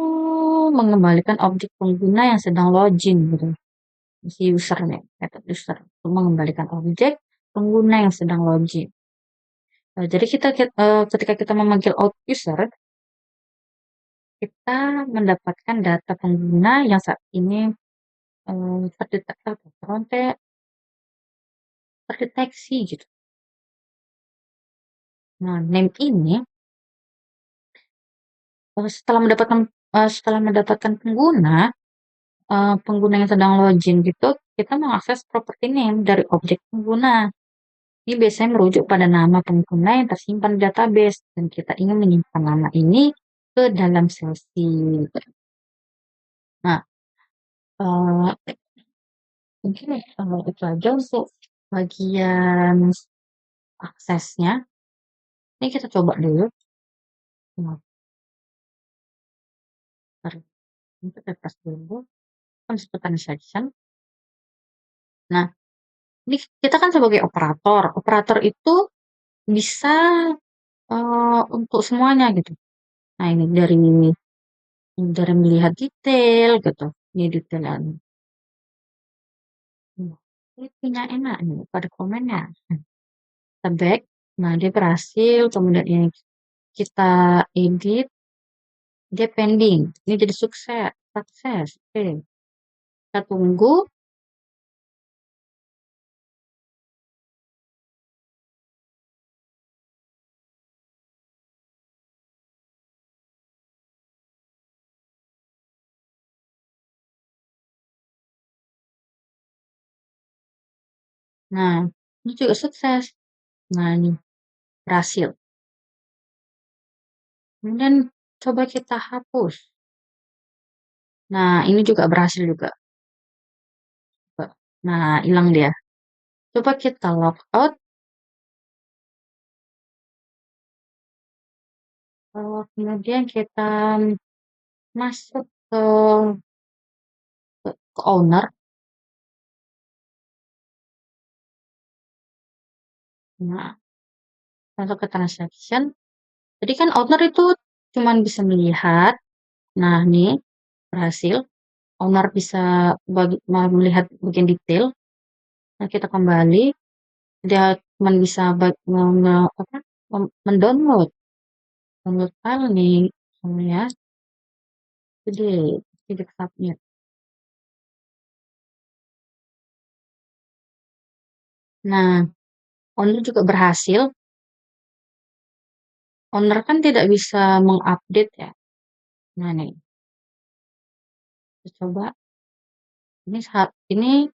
mengembalikan objek pengguna yang sedang login gitu. Si usernya, metode user itu mengembalikan objek pengguna yang sedang login. Jadi ketika kita memanggil out user, kita mendapatkan data pengguna yang saat ini terdeteksi gitu. Nah, name ini setelah mendapatkan pengguna yang sedang login gitu, kita mengakses property name dari objek pengguna. Ini biasanya merujuk pada nama pengguna yang tersimpan di database dan kita ingin menyimpan nama ini ke dalam sesi. Nah, mungkin itu aja untuk bagian aksesnya. Ini kita coba dulu. Nah, untuk refresh dulu. Konsultan section. Nah, ini kita kan sebagai operator. Operator itu bisa untuk semuanya gitu. Nah, ini dari melihat detail gitu. Ini detailan. Ini punya enak nih pada komennya. Kita back. Nah, dia berhasil. Kemudian ini kita edit. Dia pending. Ini jadi sukses. Sukses. Oke. Kita tunggu. Nah, ini juga sukses. Nah, ini berhasil. Kemudian coba kita hapus. Nah, ini juga berhasil juga. Nah, hilang dia. Coba kita log out. Kemudian kita masuk ke owner. Nah, masuk ke transaction. Jadi kan owner itu cuma bisa melihat. Nah, nih berhasil. Owner bisa melihat bagian detail. Nah, kita kembali. Dia cuma bisa mendownload file nih. Ya. Jadi, tidak submit. Nah, owner juga berhasil, owner kan tidak bisa mengupdate ya. Nah nih, coba ini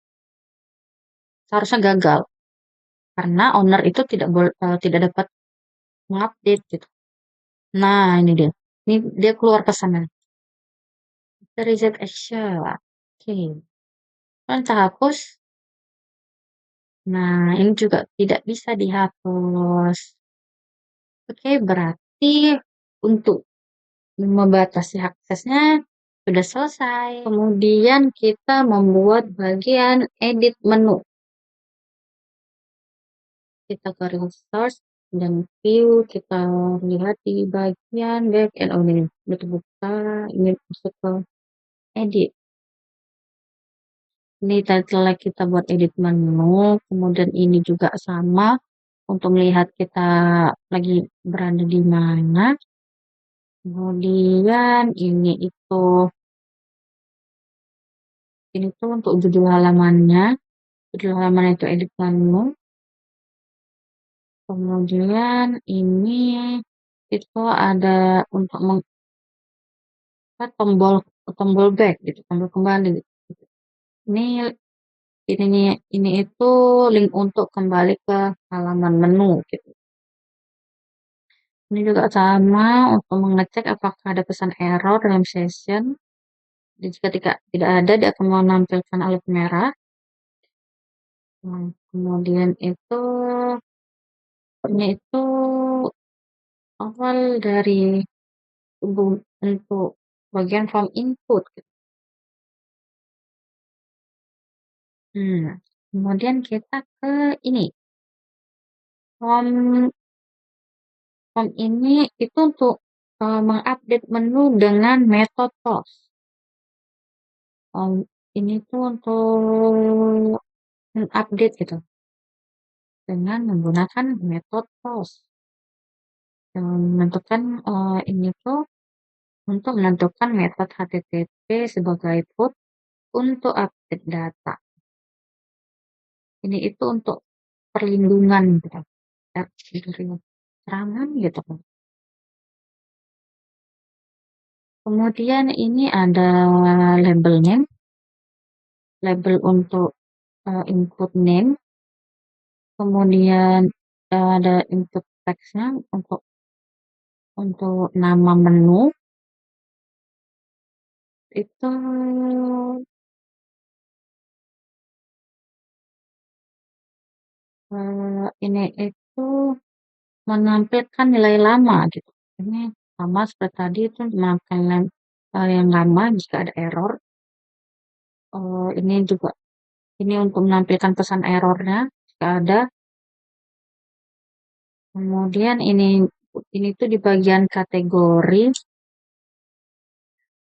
seharusnya gagal karena owner itu tidak dapat mengupdate gitu. Nah, ini dia. Ini dia keluar pesannya. Reset action. Oke. Kan hapus. Nah, ini juga tidak bisa dihapus. Oke, berarti untuk membatasi aksesnya sudah selesai. Kemudian kita membuat bagian edit menu. Kita ke resource dan view, kita lihat di bagian back and oh ini udah terbuka, ini masuk ke edit. Ini title kita buat edit menu, kemudian ini juga sama untuk melihat kita lagi berada di mana. Kemudian ini tuh untuk judul halamannya. Judul halaman itu edit menu. Kemudian ini itu ada untuk tombol tombol back gitu, tombol kembali gitu. Ini ini itu link untuk kembali ke halaman menu gitu. Ini juga sama untuk mengecek apakah ada pesan error dalam session. Jika tidak ada, dia akan menampilkan alat merah. Kemudian ini itu awal dari untuk bagian form input. Gitu. Kemudian kita ke ini. Form ini itu untuk mengupdate menu dengan metode post. Ini tuh untuk mengupdate gitu dengan menggunakan metode post. Menentukan ini tuh untuk menentukan metode HTTP sebagai put untuk update data. Ini itu untuk perlindungan gitu. Serangan gitu kan. Kemudian ini ada labelnya, label untuk input name, kemudian ada input teksnya untuk nama menu itu ini itu menampilkan nilai lama gitu. Ini sama seperti tadi itu menampilkan yang lama jika ada error. Ini juga ini untuk menampilkan pesan errornya jika ada. Kemudian ini tuh di bagian kategori.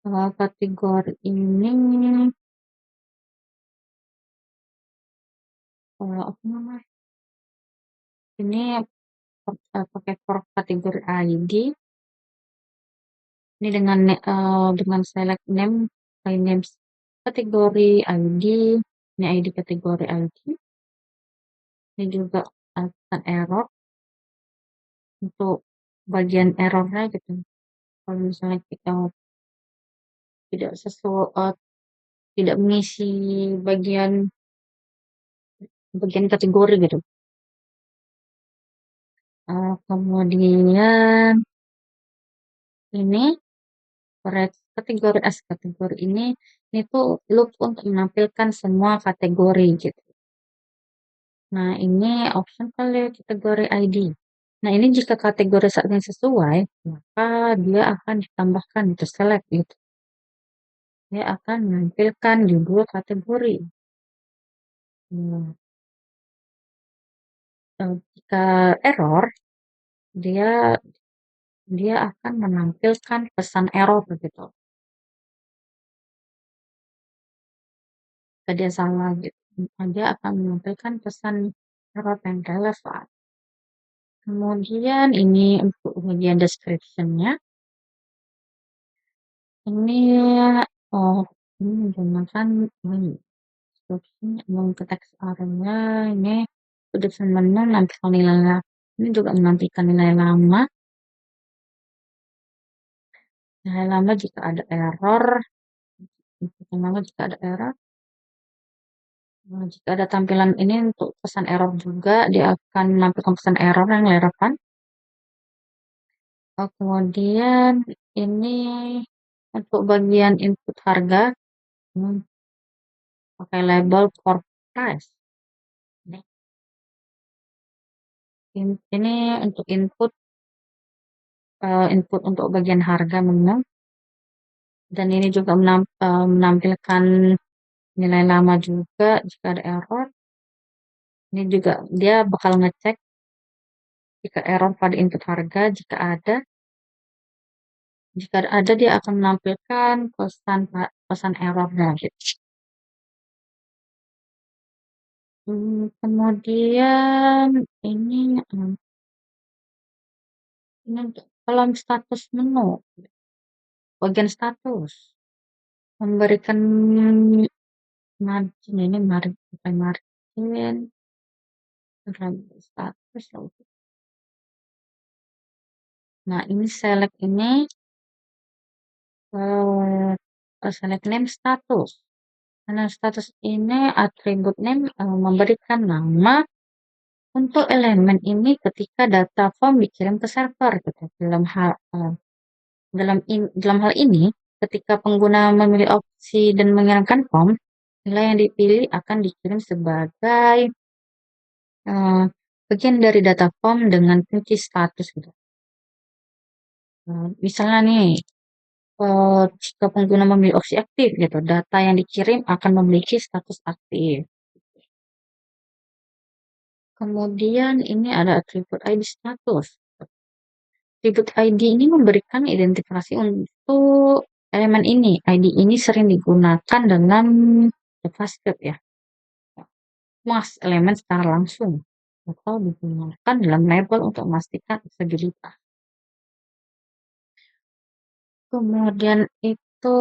Kategori ini apa namanya? Ini pakai for kategori ID. Ini dengan select name, by names kategori ID, ini ID kategori ID. Ini juga akan error untuk bagian errornya gitu. Kalau misalnya kita tidak sesuai, tidak mengisi bagian kategori gitu. Kemudian ini kategori S kategori ini tuh loop untuk menampilkan semua kategori gitu. Nah, ini option kali kategori ID. Nah, ini jika kategori saatnya sesuai, maka dia akan ditambahkan itu select gitu. Dia akan menampilkan judul kategori. Jika error, dia akan menampilkan pesan error begitu. Jika dia salah gitu, dia akan menampilkan pesan error yang relevan. Kemudian ini untuk bagian description-nya. Ini ini menggunakan description ke teks area ini Udah menu menampilkan nilai ini juga menampilkan nilai lama jika ada error, nilai lama jika ada error. Nah, jika ada tampilan ini untuk pesan error juga, dia akan menampilkan pesan error yang relevan. Oh, kemudian ini untuk bagian input harga, pakai label for price. Ini untuk input untuk bagian harga menu, dan ini juga menampilkan nilai lama juga jika ada error. Ini juga dia bakal ngecek jika error pada input harga, jika ada dia akan menampilkan pesan errornya gitu. Kemudian ini untuk kolom status menu, bagian status memberikan margin, ini margin status. Nah, ini select name status. Karena status ini atribut name memberikan nama untuk elemen ini ketika data form dikirim ke server gitu. Dalam hal ini, ketika pengguna memilih opsi dan mengirimkan form, nilai yang dipilih akan dikirim sebagai bagian dari data form dengan kunci status gitu. Misalnya nih, jika pengguna memilih opsi aktif gitu, data yang dikirim akan memiliki status aktif. Kemudian ini ada atribut ID status. Atribut ID ini memberikan identifikasi untuk elemen ini. ID ini sering digunakan dalam JavaScript ya. Mas elemen secara langsung atau digunakan dalam label untuk memastikan aksesibilitas. Kemudian itu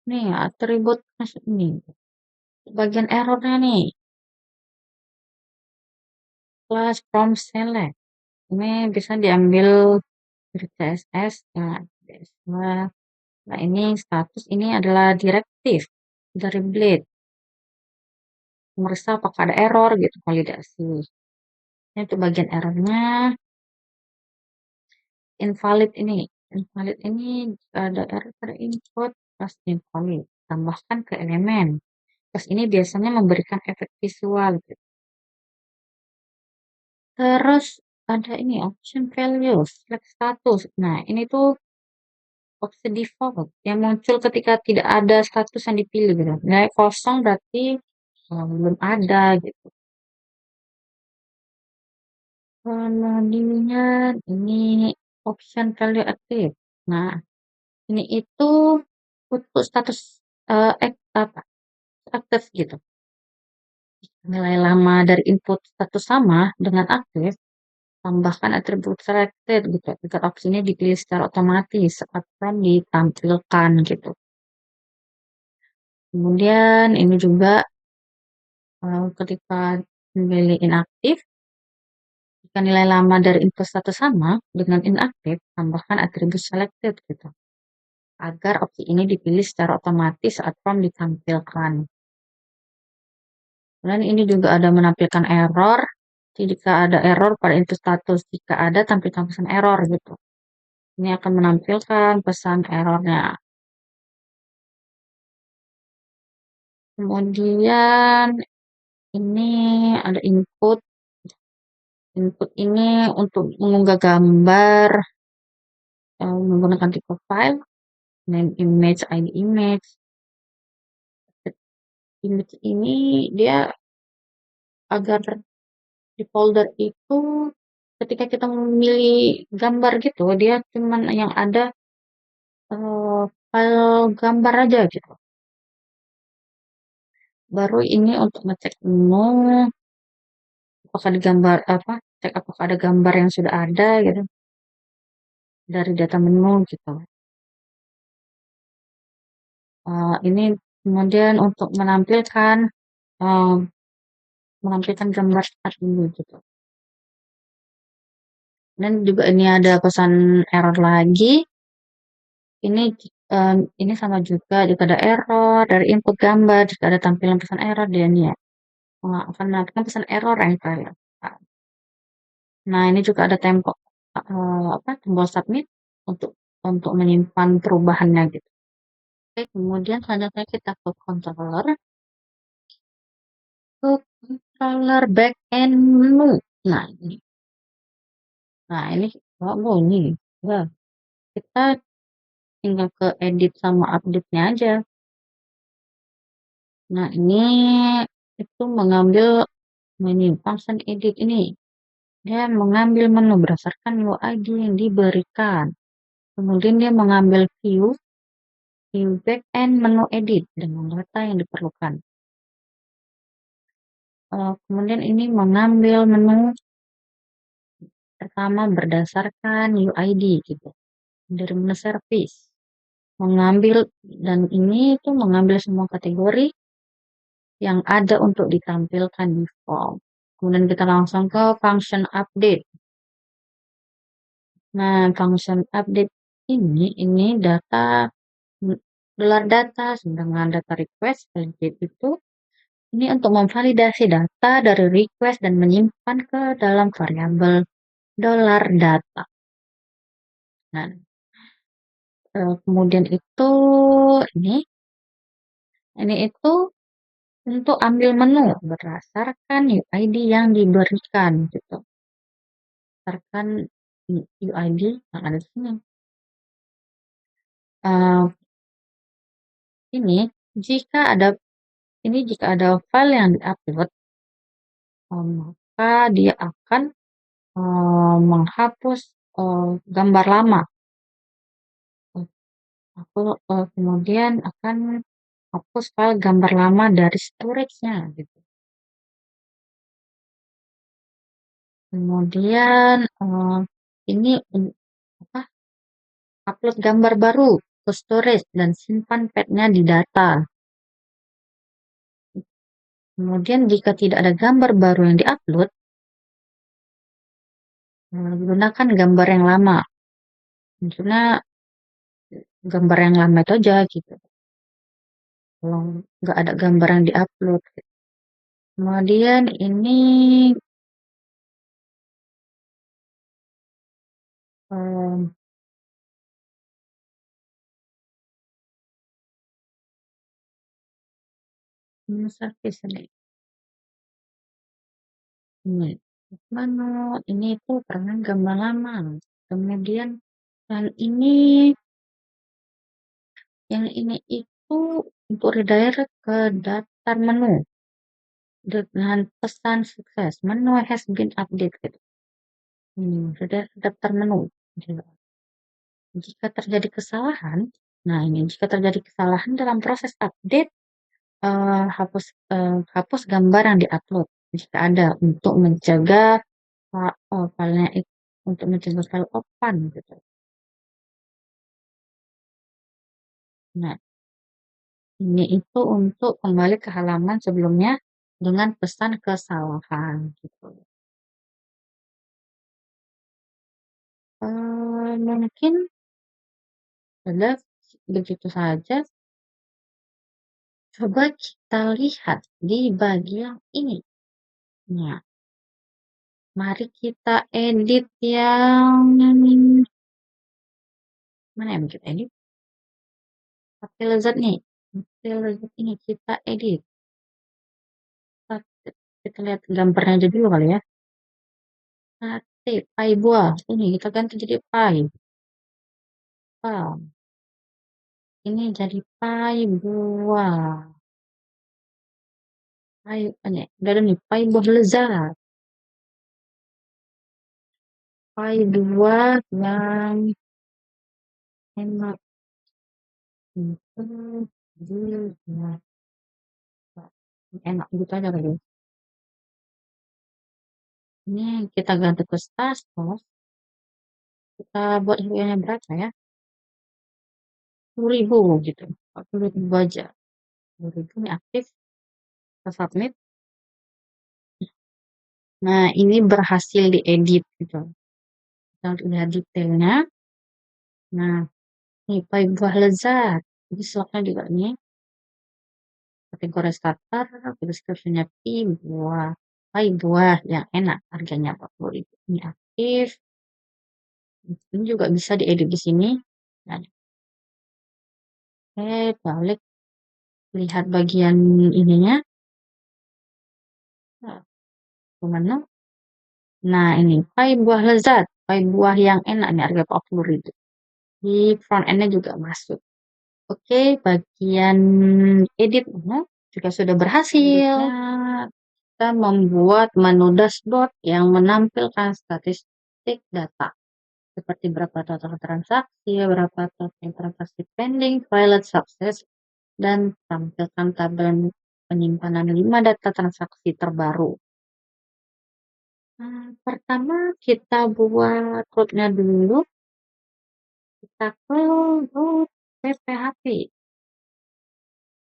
nih atribut ini bagian errornya nih class from select ini bisa diambil dari CSS ya. Nah, ini status ini adalah direktif dari Blade. Merasa apakah ada error gitu, validasi. Ini untuk bagian errornya. Invalid ini ada error pada input plus invalid. Tambahkan ke elemen. Plus ini biasanya memberikan efek visual gitu. Terus ada ini option values, select status. Nah, ini tuh opsi default yang muncul ketika tidak ada status yang dipilih gitu. Nilai kosong berarti belum ada gitu. Kemudian ini option value aktif. Nah, ini itu untuk status aktif gitu. Nilai lama dari input status sama dengan aktif, tambahkan atribut selected gitu agar opsi ini dipilih secara otomatis saat form ditampilkan gitu. Kemudian ini juga ketika memilih inaktif, jika nilai lama dari input status sama dengan inaktif, tambahkan atribut selected gitu agar opsi ini dipilih secara otomatis saat form ditampilkan. Dan ini juga ada menampilkan error. Jika ada error pada input status, jika ada tampilkan pesan error gitu. Ini akan menampilkan pesan errornya. Kemudian ini ada input. Input ini untuk mengunggah gambar menggunakan tipe file, name image, ID image. Image ini dia agar di folder itu ketika kita memilih gambar gitu, dia cuman yang ada file gambar aja gitu. Baru ini untuk ngecek menu, apakah cek apakah ada gambar yang sudah ada gitu dari data menu gitu. Ini kemudian untuk eee, menampilkan gambar saat ini gitu. Dan juga ini ada pesan error lagi, ini, ini sama juga jika ada error dari input gambar, jika ada tampilan pesan error dia ini ya, akan mendapatkan pesan error yang terlihat. Nah, ini juga ada tombol submit untuk menyimpan perubahannya gitu. Oke, kemudian selanjutnya kita ke controller backend menu. Nah ini nah ini ini, ya kita tinggal ke edit sama update-nya aja. Nah ini itu function edit ini, dia mengambil menu berdasarkan UID yang diberikan. Kemudian dia mengambil view backend menu edit dengan data yang diperlukan. Kemudian ini mengambil menu pertama berdasarkan UID gitu, dari menu service. Ini tuh mengambil semua kategori yang ada untuk ditampilkan di form. Kemudian kita langsung ke function update. Nah, function update ini gelar data sedangkan data request validate itu ini untuk memvalidasi data dari request dan menyimpan ke dalam variabel $data. Nah, kemudian itu ini itu untuk ambil menu berdasarkan UID yang diberikan gitu. Berdasarkan UID yang ada di sini. Ini jika ada file yang diupload, maka dia akan menghapus gambar lama. Kemudian akan hapus file gambar lama dari storage-nya gitu. Kemudian ini upload gambar baru ke storage dan simpan path-nya di data. Kemudian jika tidak ada gambar baru yang diupload, gunakan gambar yang lama. Maksudnya gambar yang lama itu aja gitu. Kalau nggak ada gambar yang diupload. Kemudian ini service ini mana ini itu pernah gambar lama. Kemudian yang ini itu untuk redirect ke daftar menu dengan pesan sukses menu has been updated gitu. Sudah daftar menu. Jika terjadi kesalahan, jika terjadi kesalahan dalam proses update, hapus gambar yang diupload jika ada untuk mencegah filenya untuk mencegah file open gitu. Nah, ini itu untuk kembali ke halaman sebelumnya dengan pesan kesalahan gitu. Mungkin sudah begitu saja. Coba kita lihat di bagian ini. Nah, mari kita edit yang mana yang kita edit? Pakai lezat nih. Pakai lezat ini kita edit. Kita lihat gambarnya aja dulu kali ya. Sate, pai buah. Ini kita ganti jadi pai. Ini jadi pai buah. Pai, udah ada nih, pai buah lezat. Pai buah yang enak. Enak gitu aja kali. Ini kita ganti ke status. Kita buat harganya berapa ya? 10.000 gitu. 40.000 aja. 10.000 ini aktif, kita submit. Nah, ini berhasil diedit gitu. Kita lihat detailnya. Nah, ini pai buah lezat. Jadi slotnya juga nih. Kategori starter, deskripsinya pai buah yang enak. Harganya 40.000. Ini aktif. Ini juga bisa diedit di sini. Nah, oke, balik. Lihat bagian ininya. Nah, kemana? Nah, ini pai buah lezat. Pai buah yang enak nih harga 40.000. Di front end-nya juga masuk. Oke, bagian edit juga sudah berhasil. Selanjutnya, kita membuat menu dashboard yang menampilkan statistik data. Seperti berapa total transaksi, berapa total transaksi pending, pilot sukses, dan tampilkan tabel penyimpanan 5 data transaksi terbaru. Pertama kita buat root-nya dulu. Kita ke root PPHP.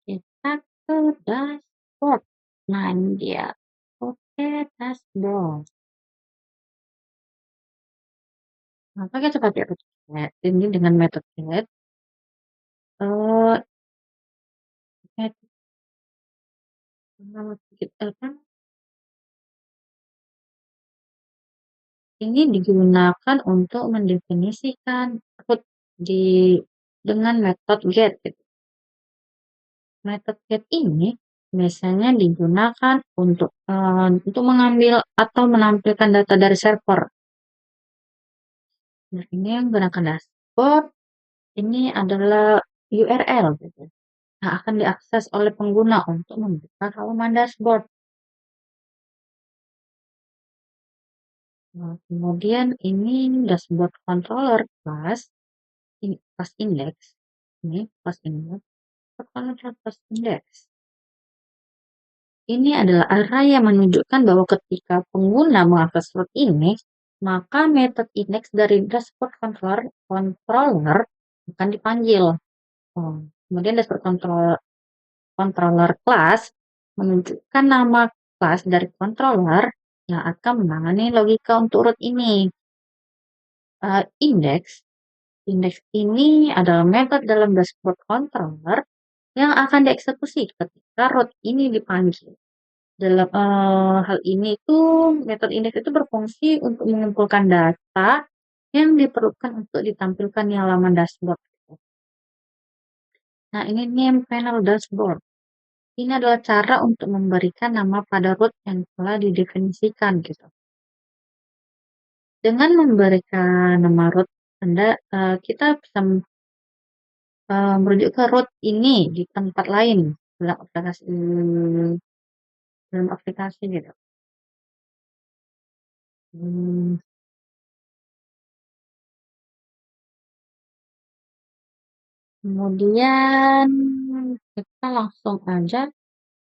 Kita ke dashboard. Nah, ini dia. Oke, dashboard. Maka kita pakai root get. Ini dengan metode get. Kan ini digunakan untuk mendefinisikan root dengan metode get. Gitu. Metode get ini biasanya digunakan untuk mengambil atau menampilkan data dari server. Nah, ini yang menggunakan dashboard. Ini adalah URL gitu. Nah, akan diakses oleh pengguna untuk membuka halaman dashboard. Nah, kemudian ini dashboard controller class index. Ini class index. Controller class index. Ini adalah array yang menunjukkan bahwa ketika pengguna mengakses root ini, maka metode index dari dashboard controller akan dipanggil. Kemudian dashboard controller class menunjukkan nama kelas dari controller yang akan menangani logika untuk root ini. Index ini adalah metode dalam dashboard controller yang akan dieksekusi ketika root ini dipanggil. Dalam hal ini itu metode index itu berfungsi untuk mengumpulkan data yang diperlukan untuk ditampilkan di halaman dashboard. Nah, ini name panel dashboard. Ini adalah cara untuk memberikan nama pada root yang telah didefinisikan gitu. Dengan memberikan nama root, kita bisa merujuk ke root ini di tempat lain dalam aplikasi gitu. Kemudian kita langsung aja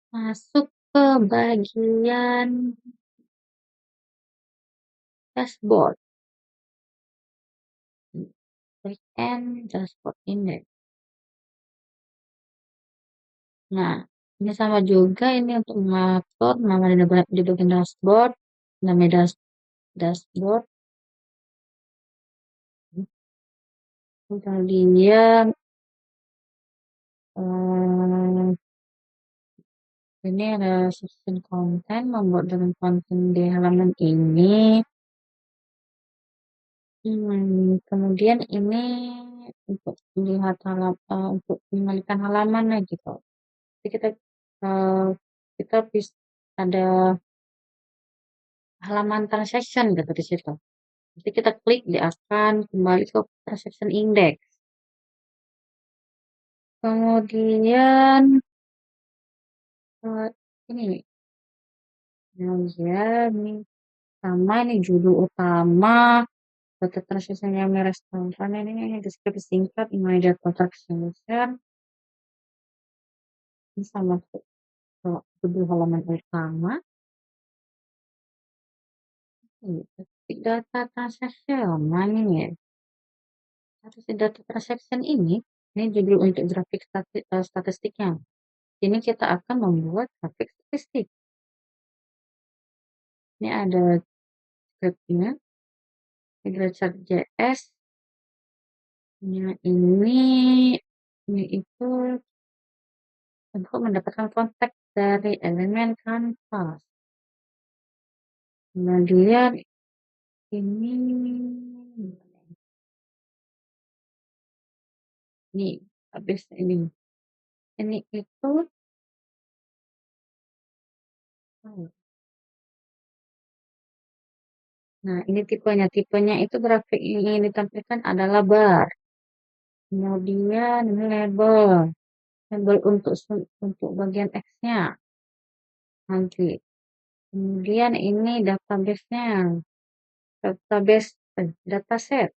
masuk ke bagian dashboard. Backend dashboard index. Nah, ini sama juga ini untuk mengatur nama di bagian dashboard, nama dashboard. Kemudian ini ada section konten, membuat dengan konten di halaman ini. Kemudian ini untuk melihat untuk mengalihkan halaman gitu. Jadi kita bisa ada halaman transaction gitu di situ. Jadi kita klik dia akan kembali ke transaction index. Kemudian ini ini sama ini judul utama data transaction yang meresponkan ini deskripsi singkat email data transaction ini sama judul halaman utama data transaction mana ya harus data transaction ini Ini judul untuk grafik statistiknya. Ini kita akan membuat grafik statistik. Ini ada scriptnya, Chart.js. Nah, ini itu untuk mendapatkan konteks dari elemen kanvas. Kemudian ini habis ini itu nah ini tipenya itu grafik yang ingin ditampilkan adalah bar. Kemudian ini label untuk bagian X-nya nanti. Kemudian ini database-nya, dataset,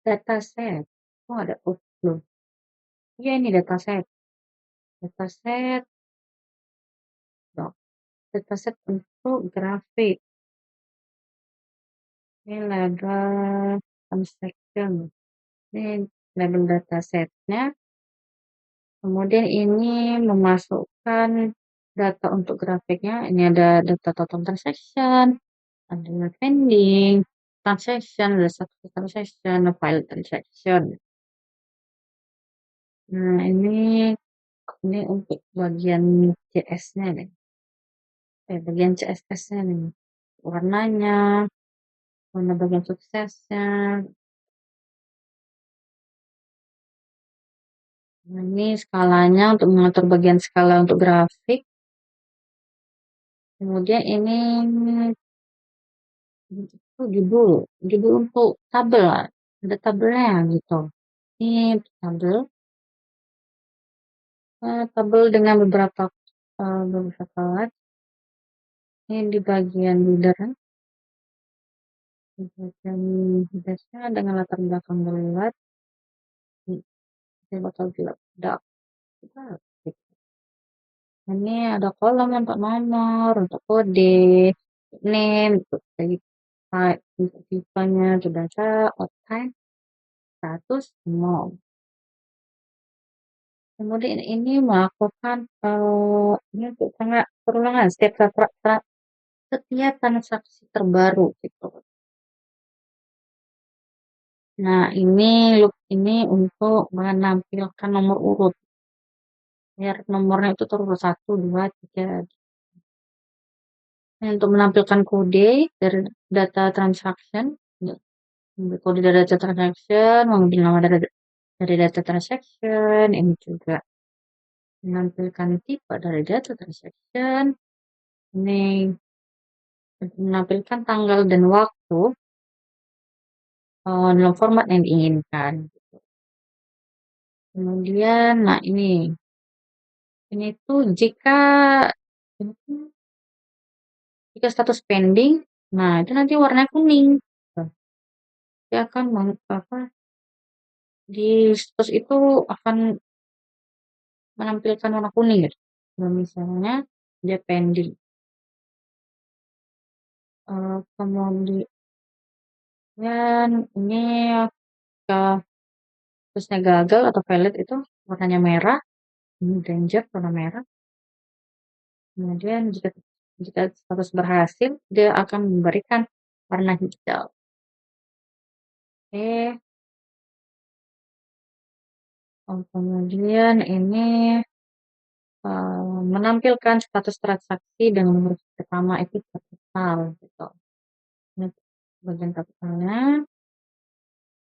dataset. Oh ada belum? Iya ini dataset, dataset, dataset untuk grafik. Ini label transaction. Ini label datasetnya. Kemudian ini memasukkan data untuk grafiknya. Ini ada data total transaction, ada pending transaction, ada satu transaction, file transaction. Nah ini untuk bagian CS-nya nih. Bagian CSS-nya nih. Warnanya, warna bagian suksesnya. Nah, ini skalanya untuk mengatur bagian skala untuk grafik. Kemudian ini itu judul untuk tabel, ada tabelnya gitu. Ini tabel dengan beberapa kelas. Ini di bagian header, di bagian headernya dengan latar belakang gelap. Ini bakal gelap. Ini ada kolom untuk nomor, untuk kode, name, untuk tipenya, untuk data, time, status, mau. Kemudian ini melakukan ini untuk perulangan setiap transaksi terbaru gitu. Nah loop ini untuk menampilkan nomor urut biar nomornya itu terurut 1, 2, 3. Ini untuk menampilkan kode dari data transaction, kode dari data transaction, mengambil nama dari data transaction, ini juga menampilkan tipe dari data transaction, ini menampilkan tanggal dan waktu dalam format yang diinginkan. Kemudian, nah ini tuh jika status pending, nah itu nanti warna kuning. Dia akan di status itu akan menampilkan warna kuning gitu. Nah, misalnya dia pending. Kemudian ini statusnya gagal atau valid itu warnanya merah. Ini danger warna merah. Kemudian jika status berhasil, dia akan memberikan warna hijau. Oke. Kemudian ini menampilkan status transaksi dengan huruf pertama itu kapital gitu. Ini bagian kapitalnya.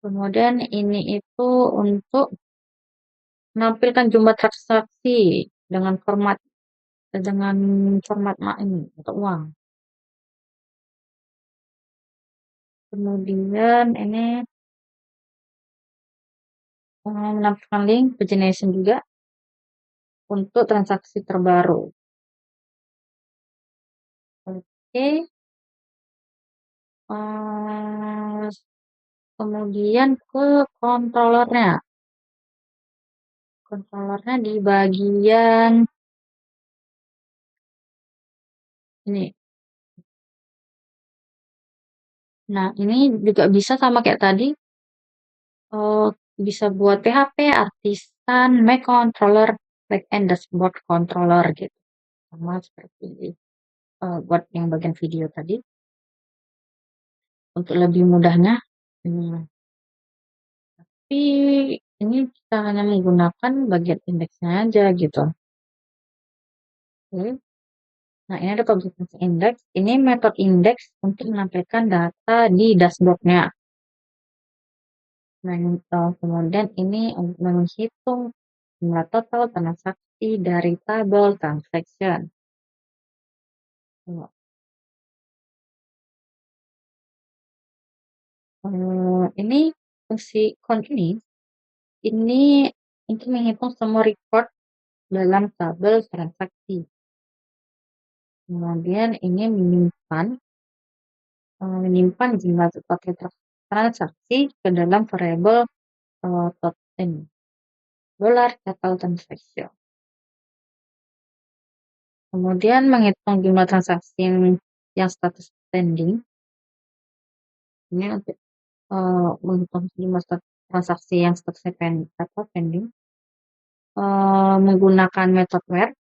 Kemudian ini itu untuk menampilkan jumlah transaksi dengan format ini atau uang. Kemudian ini menampilkan link pagination juga untuk transaksi terbaru. Oke. Kemudian ke controllernya. Controllernya di bagian ini. Nah, ini juga bisa sama kayak tadi. bisa buat PHP, artisan, Mac controller, backend dashboard controller gitu. Sama seperti buat yang bagian video tadi. Untuk lebih mudahnya, tapi ini kita hanya menggunakan bagian indeksnya aja gitu. Oke. Nah, ini ada publication index. Ini metode indeks untuk menampilkan data di dashboardnya. Nah, kemudian ini untuk menghitung jumlah total transaksi dari tabel transaction. Nah, ini fungsi count ini untuk menghitung semua record dalam tabel transaksi. Kemudian ini menyimpan jumlah total transaksi ke dalam variabel dollar total transaction. Kemudian menghitung jumlah transaksi yang status pending. Ini untuk menghitung jumlah transaksi yang statusnya pending. Menggunakan metode where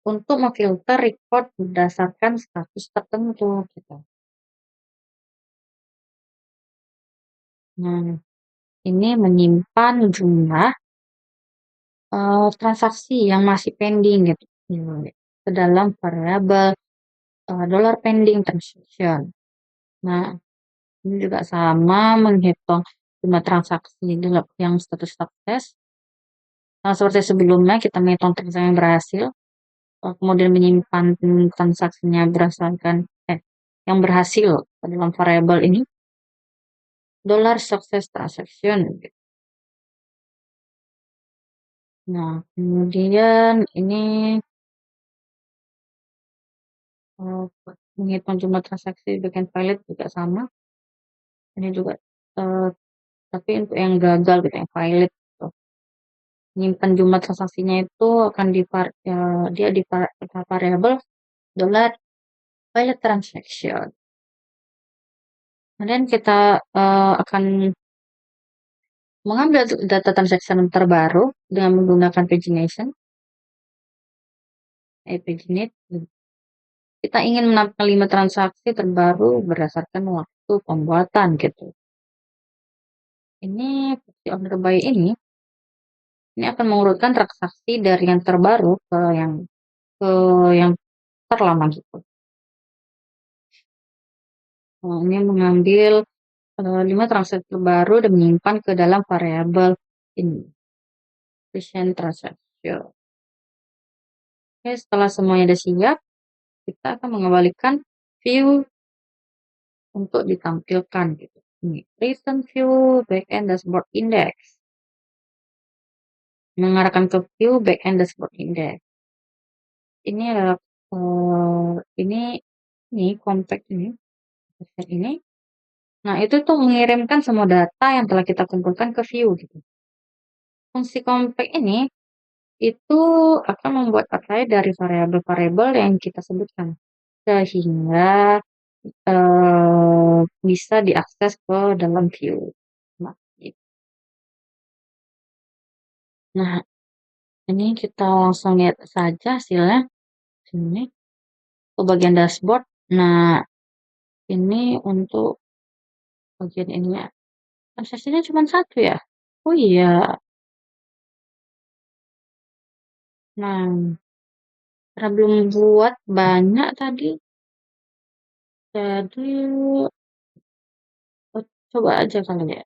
untuk memfilter record berdasarkan status tertentu gitu. Nah, ini menyimpan jumlah transaksi yang masih pending gitu ke dalam variabel dollar pending transaction. Nah, ini juga sama menghitung jumlah transaksi yang status sukses. Nah, seperti sebelumnya kita menghitung transaksi yang berhasil, kemudian menyimpan transaksinya berdasarkan yang berhasil dalam variabel ini dollar success transaction. Nah, kemudian ini menghitung jumlah transaksi bagian pilot juga sama. Ini juga tapi untuk yang gagal gitu, yang pilot gitu. Menyimpan jumlah transaksinya itu akan dia di variabel dollar pilot transaction. Kemudian kita akan mengambil data transaction terbaru dengan menggunakan pagination. Paginate. Kita ingin menampilkan 5 transaksi terbaru berdasarkan waktu pembuatan gitu. Ini fungsi order by ini akan mengurutkan transaksi dari yang terbaru ke yang terlama gitu. Nah, ini mengambil 5 transaksi terbaru dan menyimpan ke dalam variabel ini. Recent transaction. Oke, setelah semuanya sudah siap, kita akan mengembalikan view untuk ditampilkan gitu. Ini recent view backend dashboard index. Mengarahkan ke view backend dashboard index. Ini adalah ini compact ini. Nah, itu tuh mengirimkan semua data yang telah kita kumpulkan ke view gitu. Fungsi compact ini itu akan membuat array dari variabel-variabel yang kita sebutkan sehingga bisa diakses ke dalam view. Nah, ini kita langsung lihat saja hasilnya. Sini ke bagian dashboard. Nah, ini untuk bagian ininya. Transaksinya cuma 1 ya? Oh iya. Nah, karena belum buat banyak tadi. Jadi coba aja kali ya.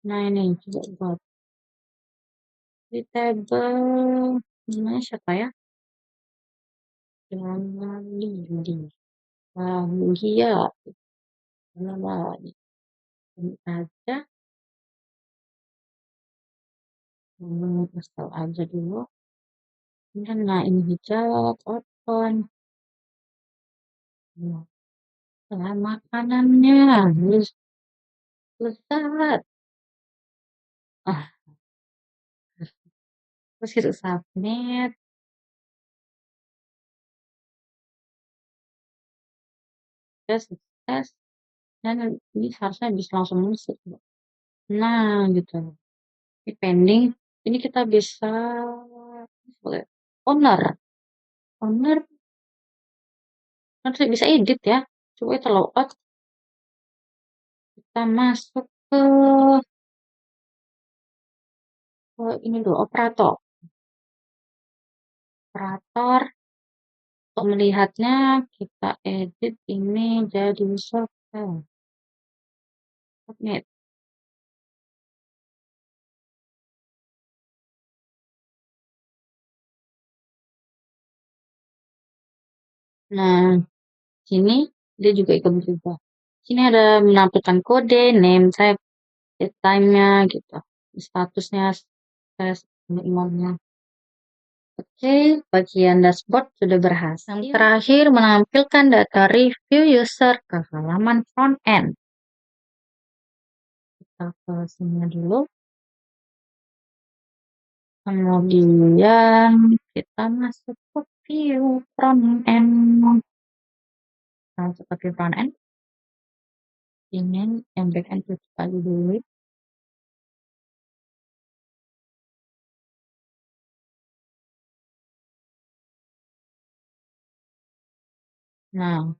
Nah, ini coba buat di table namanya siapa ya? Lili. Dia. Ini aja. Install aja dulu. Nah, ini hijau, open. Nah, makanannya. Lezat. Ah, terus kita submit. Sukses. dan ini seharusnya bisa langsung masuk. Nah, gitu. Ini pending, ini kita bisa owner. Owner nanti bisa edit ya. Coba kita logout, kita masuk ke ini dulu, operator. Operator, untuk melihatnya kita edit ini jadi software. Submit. Nah, sini dia juga ikut berubah. Sini ada menampilkan kode, name type, date time-nya gitu. Statusnya, status emailnya. Oke, bagian dashboard sudah berhasil. Yang terakhir menampilkan data review user ke halaman front end. Kita ke sini dulu. Kemudian kita masuk ke view front end. Masuk ke view front end. Ini yang back end kita dulu. Nah,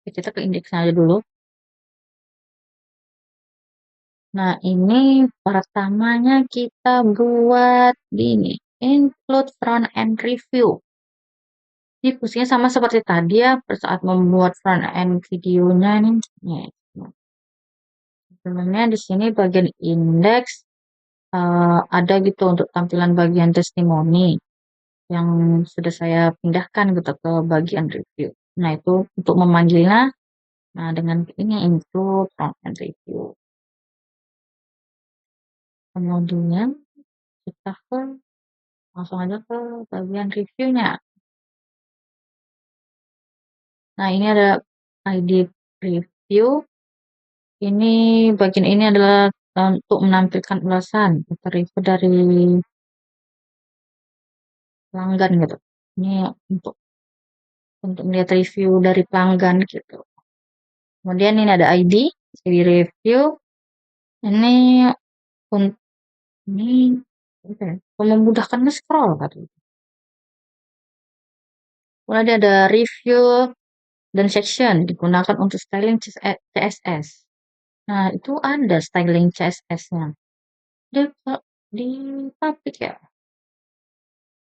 kita ke indeks aja dulu. Nah, ini pertamanya kita buat ini, include front end review. Ini fungsinya sama seperti tadi ya, saat membuat front end videonya nih. Sebenarnya di sini bagian indeks ada gitu untuk tampilan bagian testimoni yang sudah saya pindahkan gitu ke bagian review. Nah, itu untuk memanggilnya. Nah, dengan ini include front end review. Kemudian kita langsung aja ke bagian reviewnya. Nah, ini ada ID review. Ini bagian ini adalah untuk menampilkan ulasan atau review dari pelanggan gitu. Ini untuk melihat review dari pelanggan gitu. Kemudian ini ada ID review. Ini untuk memudahkan scroll katanya. Kemudian ada review dan section digunakan untuk styling CSS. Nah, itu ada styling CSS-nya. Dia di public ya.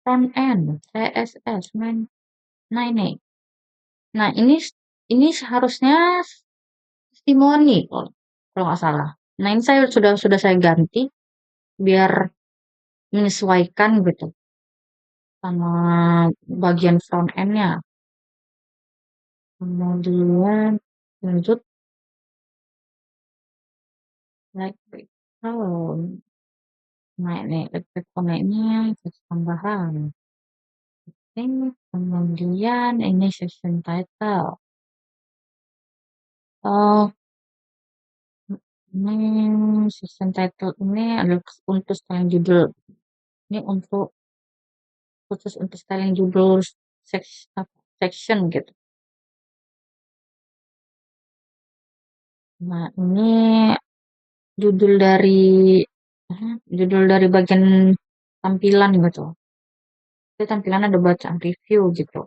Front end, CSS, main. Nah, ini. Nah, ini seharusnya testimoni kalau nggak salah. Nah, ini sudah saya ganti biar menyesuaikan gitu sama bagian front end-nya. Kemudian lanjut like oh, nah ini ini tambahan. Kemudian ini section title. Oh, ini section title ini adalah untuk styling judul. Ini khusus untuk styling judul section gitu. Nah, ini judul dari bagian tampilan gitu. Itu tampilan ada bacaan review gitu.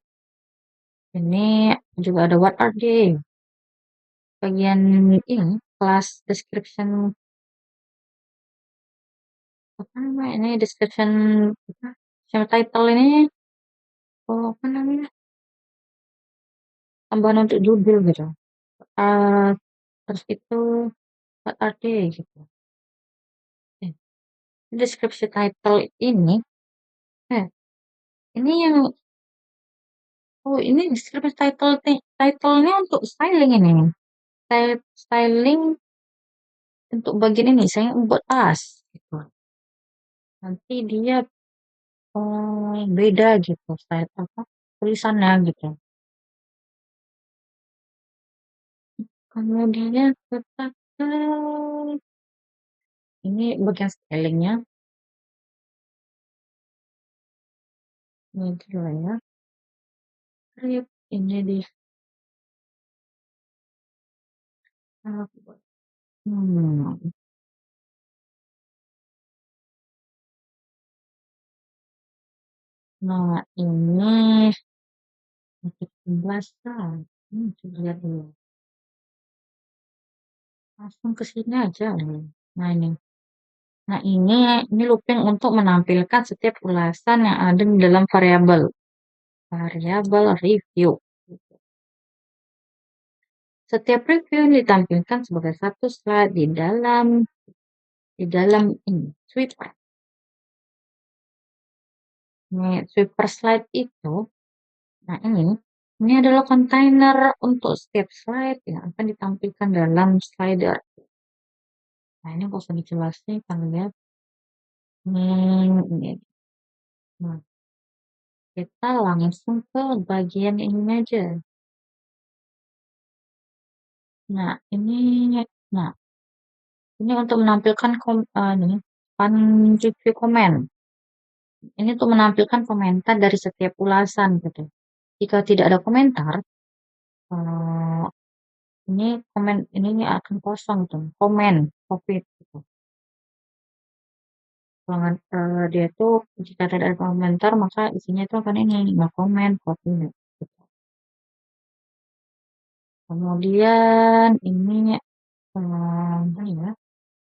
Ini juga ada what are they? Bagian ini class description apa namanya ini description sama title ini apa namanya tambahan untuk judul gitu. Terus itu what are they gitu. Eh, deskripsi title ini ini yang ini deskripsi title-nya untuk styling ini. Styling untuk bagian ini saya buat tas gitu. Nanti dia beda gitu style apa tulisannya gitu. Kemudian kita ini bagian stylingnya ini dulu ya. Ini di Hmm, nah ini untuk pembahasan. Coba lihat dulu. Langsung ke sini aja nih. Nah ini. Nah ini looping untuk menampilkan setiap ulasan yang ada di dalam variabel. Variabel review. Setiap review ditampilkan sebagai satu slide di dalam ini sweeper. Nih, sweeper slide itu, nah ini adalah kontainer untuk setiap slide yang akan ditampilkan dalam slider. Nah, ini nggak usah dijelasin, kan lihat. Ini. Nah, kita langsung ke bagian ini aja. Nah, nah, ini untuk menampilkan review komen. Ini untuk menampilkan komentar dari setiap ulasan gitu. Jika tidak ada komentar, eh, ini akan kosong tuh, COVID gitu. Kalau dia tuh jika tidak ada komentar maka isinya itu akan ini nggak komen COVID. Gitu. Kemudian apa ya?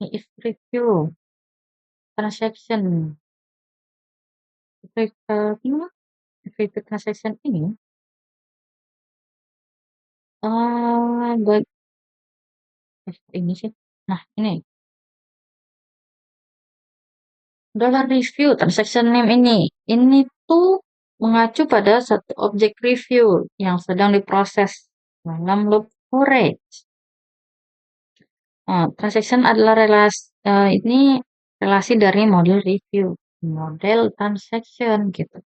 Ini if review transaction. Ini if review transaction buat ini sih. Nah, ini dollar review transaction name ini tuh mengacu pada satu objek review yang sedang diproses dalam loop storage. Transaction adalah relasi dari model review, model transaction gitu.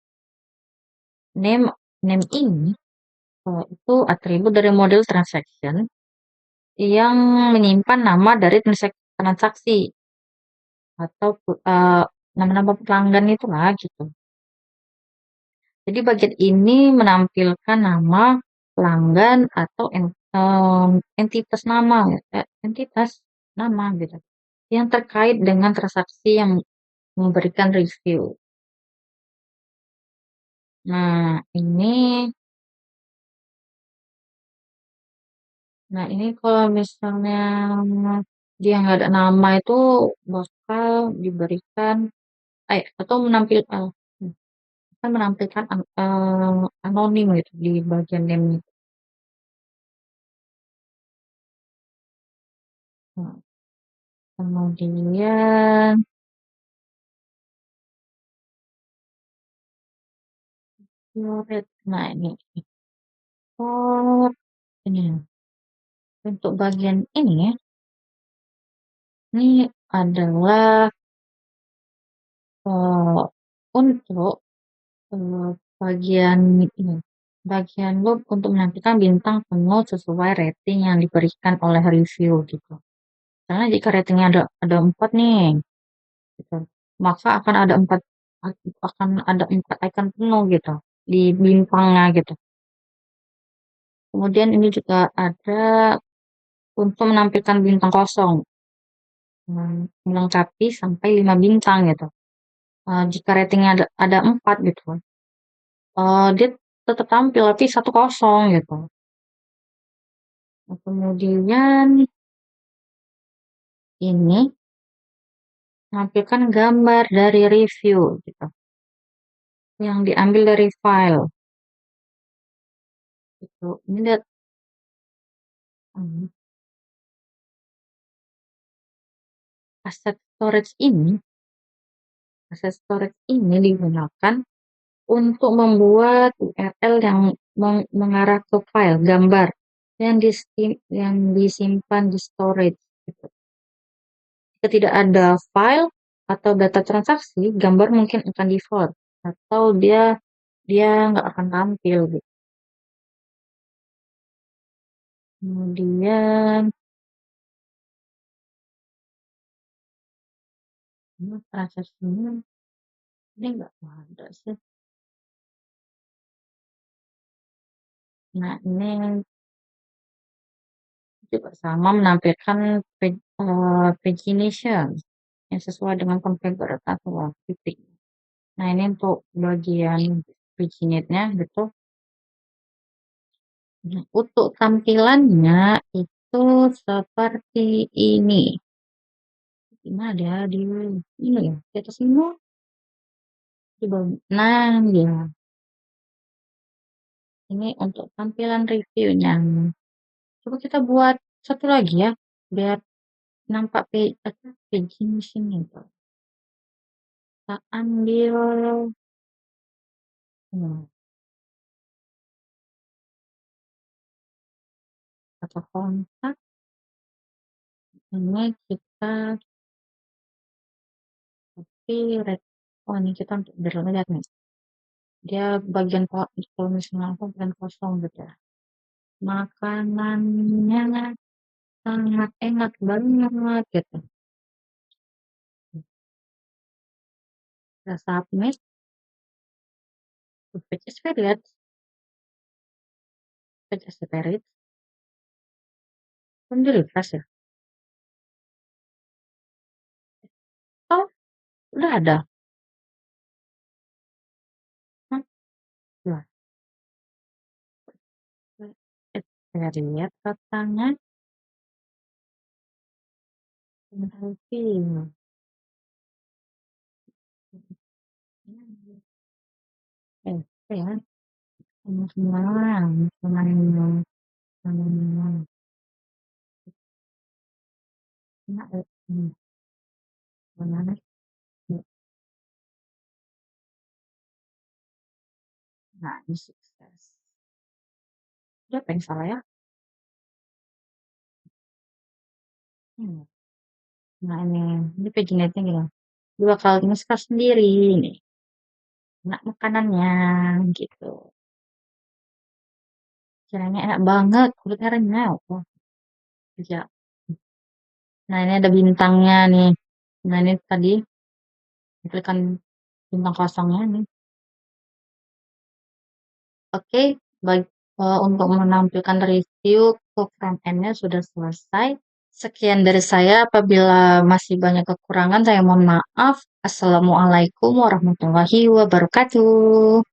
Name name ini itu atribut dari model transaction yang menyimpan nama dari transaksi atau nama-nama pelanggan itulah gitu. Jadi bagian ini menampilkan nama pelanggan atau entitas nama, entitas nama gitu, yang terkait dengan transaksi yang memberikan review. Nah ini kalau misalnya dia nggak ada nama itu bakal diberikan, atau akan menampilkan anonim gitu di bagian name itu. Nah, kemudian Floret. Nah oh ini untuk bagian ini adalah eh, untuk eh, bagian ini bagian loop untuk menampilkan bintang penuh sesuai rating yang diberikan oleh review gitu. Karena jika ratingnya ada 4 nih, gitu, maka akan ada empat icon penuh gitu di bintangnya gitu. Kemudian ini juga ada untuk menampilkan bintang kosong, melengkapi sampai 5 bintang gitu. Jika ratingnya ada 4 gitu, dia tetap tampil tapi satu kosong gitu. Nah, kemudian ini menampilkan gambar dari review gitu, yang diambil dari file gitu. Ini lihat, hmm, aset storage ini, aset storage ini digunakan untuk membuat URL yang mengarah ke file gambar yang disimpan di storage gitu. Jika tidak ada file atau data transaksi, gambar mungkin akan default atau dia nggak akan tampil gitu. Kemudian ini transaksinya ini nggak ada sih. Nah juga sama menampilkan pagination yang sesuai dengan konfigurasi atau titik. Nah, ini untuk bagian paginate-nya gitu. Nah, untuk tampilannya itu seperti ini. Gimana dia di ini ya, di atas semua di bawah. Nah, dia. Ini untuk tampilan reviewnya. Coba kita buat satu lagi ya, biar nampak pagination itu. Kita ambil hmm, atau kontak. Ini kita copy red. Oh, ini kita untuk lihat nih. Dia bagian kalau misalnya apa bagian kosong gitu ya. Makanannya sangat enak banget gitu. Rasa submit, page is varied, page is varied. Belum di refresh ya? Oh, udah ada. Hah? Lah, varied katanya. Review. Ya, semua, semua, nah, ini sukses. Udah apa yang salah ya? Hmm. Nah, ini paginate-nya gini. Dua kali nge-scroll sendiri nih. Enak makanannya gitu. Caranya enak banget, kulitnya renyah. Oh, ya. Nah, ini ada bintangnya nih. Nah, ini tadi klikkan bintang kosongnya nih. Oke, baik, untuk menampilkan review ke front end-nya sudah selesai. Sekian dari saya, apabila masih banyak kekurangan saya mohon maaf. Assalamualaikum warahmatullahi wabarakatuh.